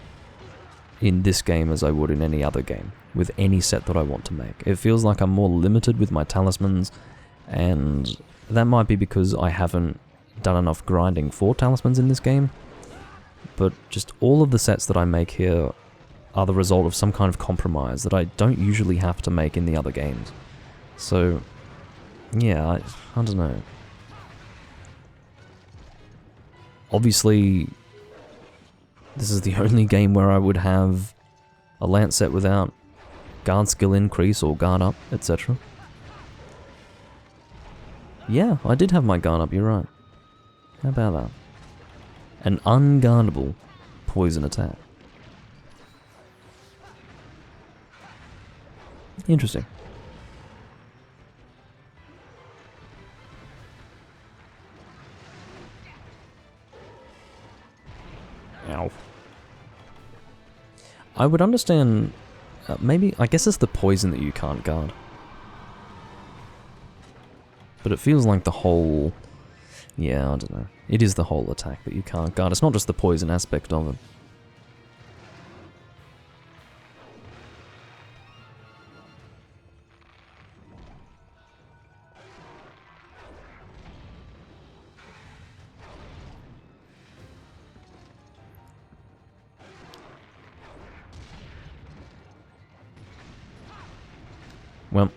in this game as I would in any other game, with any set that I want to make. It feels like I'm more limited with my talismans, and that might be because I haven't done enough grinding for talismans in this game, but just all of the sets that I make here are the result of some kind of compromise that I don't usually have to make in the other games. So, yeah, I don't know. Obviously, this is the only game where I would have a lance set without guard skill increase or guard up, etc. Yeah, I did have my guard up, you're right. How about that? An unguardable poison attack. Interesting. Ow. I would understand... maybe... I guess it's the poison that you can't guard. But it feels like the whole... Yeah, I don't know. It is the whole attack that you can't guard. It's not just the poison aspect of it. Well,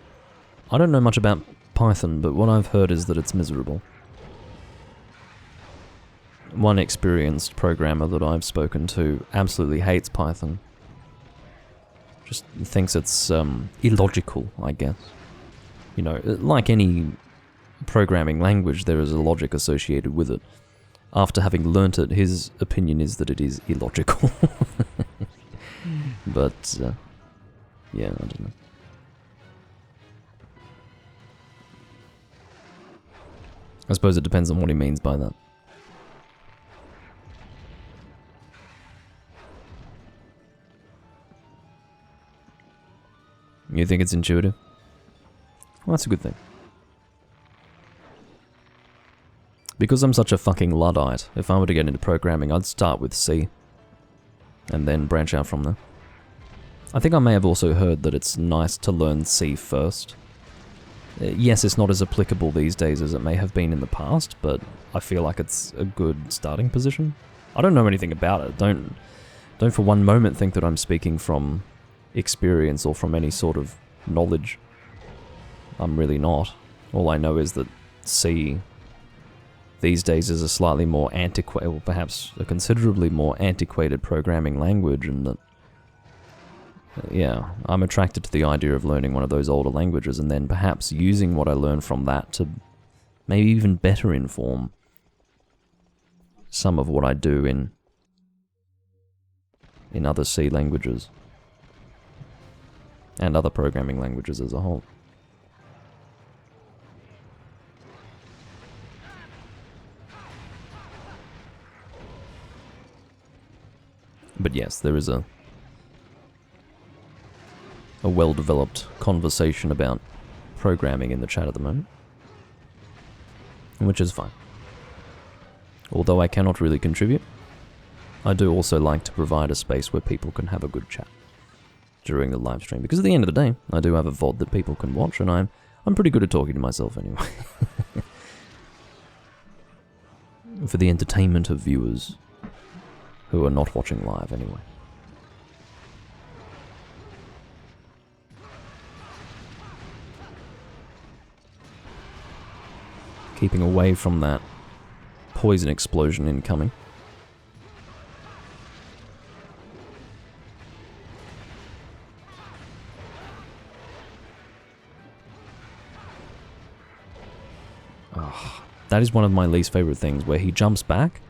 I don't know much about Python, but what I've heard is that it's miserable. One experienced programmer that I've spoken to absolutely hates Python. Just thinks it's illogical, I guess. You know, like any programming language, there is a logic associated with it. After having learnt it, his opinion is that it is illogical. But, yeah, I don't know. I suppose it depends on what he means by that. You think it's intuitive? Well, that's a good thing. Because I'm such a fucking Luddite, if I were to get into programming, I'd start with C. And then branch out from there. I think I may have also heard that it's nice to learn C first. Yes, it's not as applicable these days as it may have been in the past, but I feel like it's a good starting position. I don't know anything about it. Don't for one moment think that I'm speaking from experience or from any sort of knowledge. I'm really not. All I know is that C these days is a slightly more antiquated, or perhaps a considerably more antiquated programming language, and that yeah, I'm attracted to the idea of learning one of those older languages and then perhaps using what I learn from that to maybe even better inform some of what I do in other C languages and other programming languages as a whole. But yes, there is a well-developed conversation about programming in the chat at the moment, which is fine. Although I cannot really contribute, I do also like to provide a space where people can have a good chat during the live stream, because at the end of the day, I do have a VOD that people can watch, and I'm pretty good at talking to myself anyway. For the entertainment of viewers who are not watching live anyway. Keeping away from that poison explosion incoming. Oh, that is one of my least favorite things, where he jumps back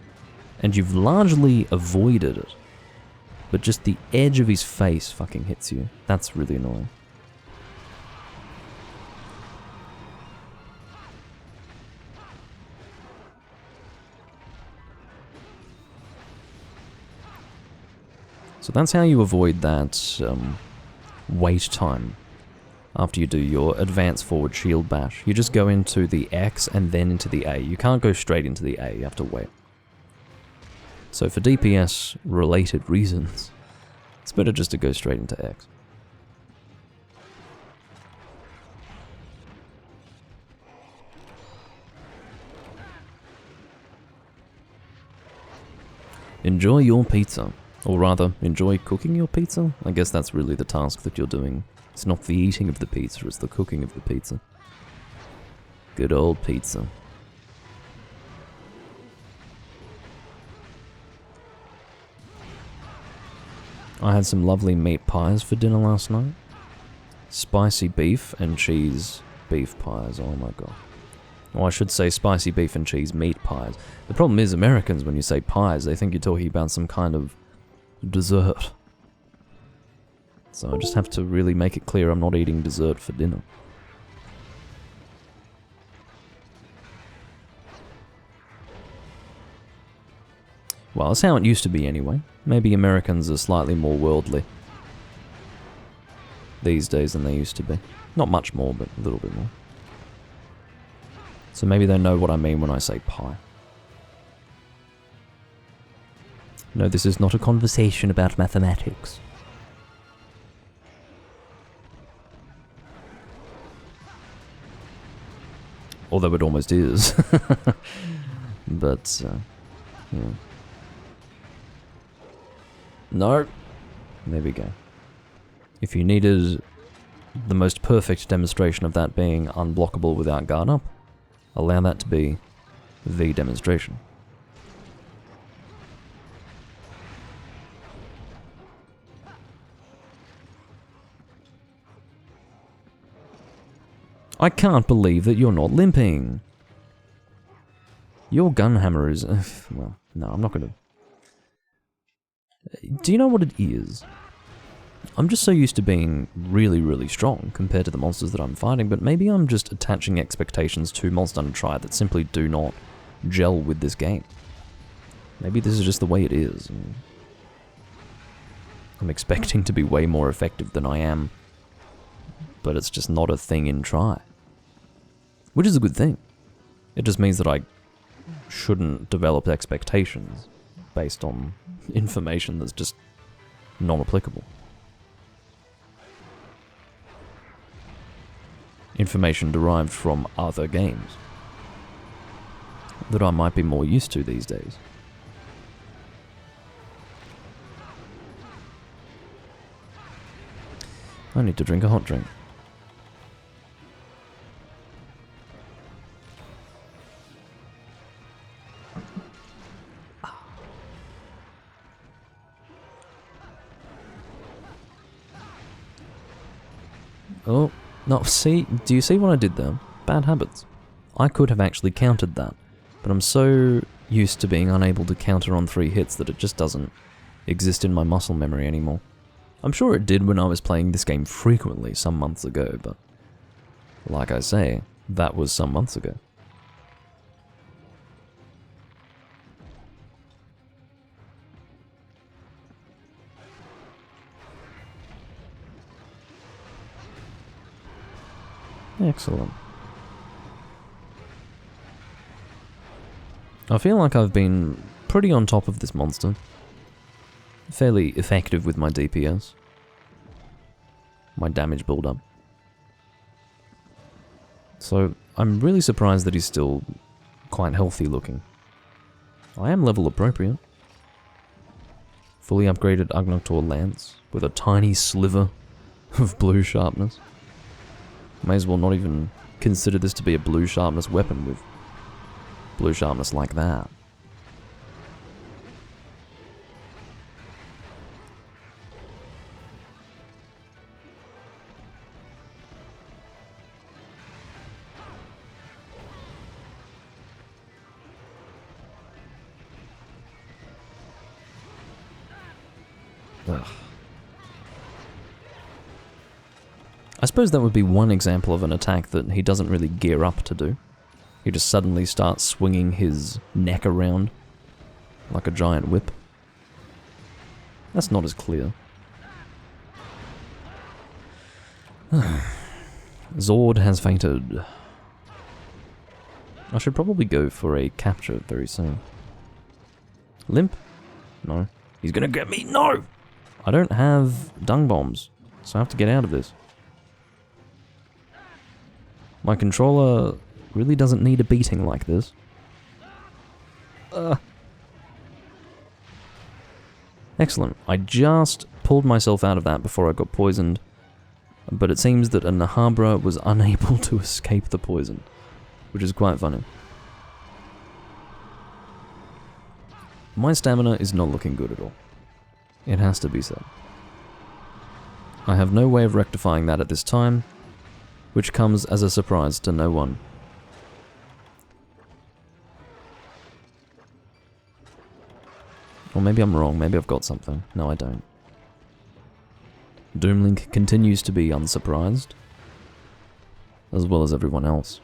and you've largely avoided it, but just the edge of his face fucking hits you. That's really annoying. So that's how you avoid that wait time after you do your advance forward shield bash. You just go into the X and then into the A. You can't go straight into the A, you have to wait. So for DPS related reasons, it's better just to go straight into X. Enjoy your pizza. Or rather, enjoy cooking your pizza? I guess that's really the task that you're doing. It's not the eating of the pizza, it's the cooking of the pizza. Good old pizza. I had some lovely meat pies for dinner last night. Spicy beef and cheese beef pies, oh my god. Or I should say spicy beef and cheese meat pies. The problem is, Americans, when you say pies, they think you're talking about some kind of dessert. So I just have to really make it clear I'm not eating dessert for dinner. Well, that's how it used to be anyway. Maybe Americans are slightly more worldly these days than they used to be. Not much more, but a little bit more. So maybe they know what I mean when I say pie. No, this is not a conversation about mathematics. Although it almost is. But, yeah. No. There we go. If you needed the most perfect demonstration of that being unblockable without guard up, allow that to be the demonstration. I can't believe that you're not limping. Your gun hammer is... well, no, I'm not gonna... Do you know what it is? I'm just so used to being really, really strong compared to the monsters that I'm fighting, but maybe I'm just attaching expectations to Monster Hunter Tri that simply do not gel with this game. Maybe this is just the way it is. I'm expecting to be way more effective than I am, but it's just not a thing in Tri. Which is a good thing. It just means that I shouldn't develop expectations based on information that's just non-applicable. Information derived from other games that I might be more used to these days. I need to drink a hot drink. Oh, no, see, do you see what I did there? Bad habits. I could have actually countered that, but I'm so used to being unable to counter on 3 hits that it just doesn't exist in my muscle memory anymore. I'm sure it did when I was playing this game frequently some months ago, but like I say, that was some months ago. Excellent. I feel like I've been pretty on top of this monster. Fairly effective with my DPS. My damage build-up. So, I'm really surprised that he's still quite healthy looking. I am level appropriate. Fully upgraded Ugnaughtor Lance with a tiny sliver of blue sharpness. May as well not even consider this to be a blue sharpness weapon with blue sharpness like that. Ugh. I suppose that would be one example of an attack that he doesn't really gear up to do. He just suddenly starts swinging his neck around like a giant whip. That's not as clear. Zord has fainted. I should probably go for a capture very soon. Limp? No. He's gonna get me! No! I don't have dung bombs, so I have to get out of this. My controller really doesn't need a beating like this. Excellent. I just pulled myself out of that before I got poisoned, but it seems that a Nahabra was unable to escape the poison, which is quite funny. My stamina is not looking good at all. It has to be said. I have no way of rectifying that at this time, which comes as a surprise to no one. Or maybe I'm wrong, maybe I've got something. No, I don't. Doomlink continues to be unsurprised, as well as everyone else.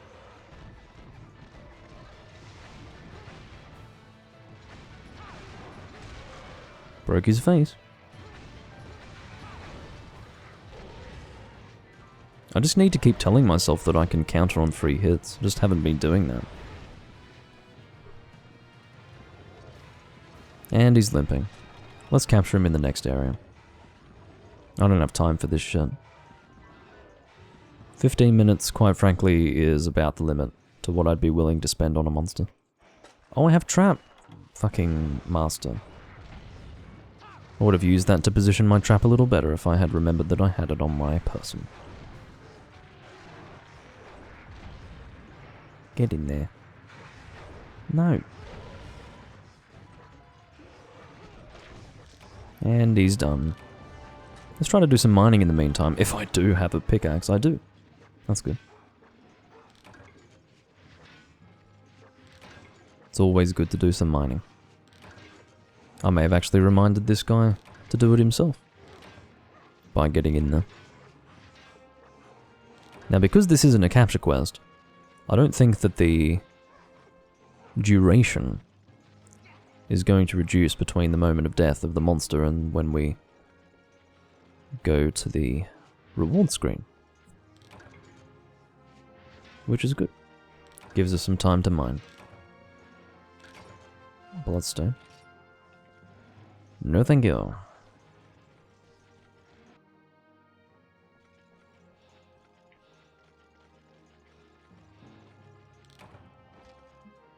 Broke his face. I just need to keep telling myself that I can counter on 3 hits. Just haven't been doing that. And he's limping. Let's capture him in the next area. I don't have time for this shit. 15 minutes, quite frankly, is about the limit to what I'd be willing to spend on a monster. Oh, I have trap! Fucking master. I would have used that to position my trap a little better if I had remembered that I had it on my person. Get in there. No. And he's done. Let's try to do some mining in the meantime. If I do have a pickaxe, I do. That's good. It's always good to do some mining. I may have actually reminded this guy to do it himself by getting in there. Now, because this isn't a capture quest, I don't think that the duration is going to reduce between the moment of death of the monster and when we go to the reward screen. Which is good. Gives us some time to mine. Bloodstone. No thank you.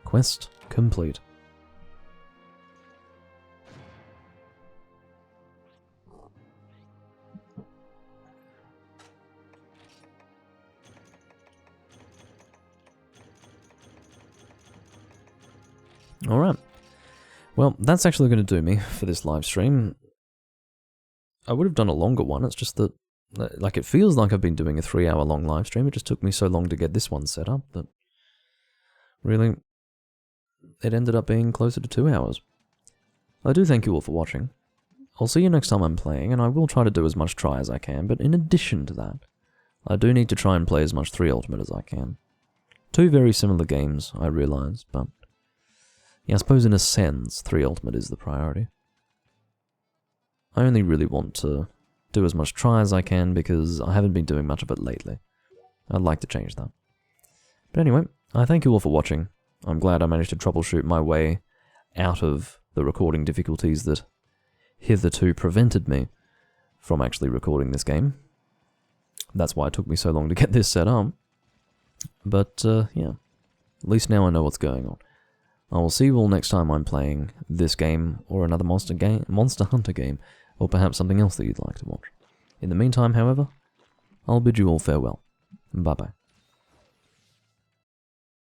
Quest complete. Alright. Well, that's actually going to do me for this live stream. I would have done a longer one, it's just that, like, it feels like I've been doing a 3-hour long live stream. It just took me so long to get this one set up that really, it ended up being closer to 2 hours. I do thank you all for watching. I'll see you next time I'm playing, and I will try to do as much try as I can, but in addition to that, I do need to try and play as much 3 Ultimate as I can. 2 very similar games, I realise, but yeah, I suppose in a sense, 3 Ultimate is the priority. I only really want to do as much try as I can because I haven't been doing much of it lately. I'd like to change that. But anyway, I thank you all for watching. I'm glad I managed to troubleshoot my way out of the recording difficulties that hitherto prevented me from actually recording this game. That's why it took me so long to get this set up. But, yeah. At least now I know what's going on. I will see you all next time I'm playing this game, or another Monster Hunter game, or perhaps something else that you'd like to watch. In the meantime, however, I'll bid you all farewell. Bye-bye.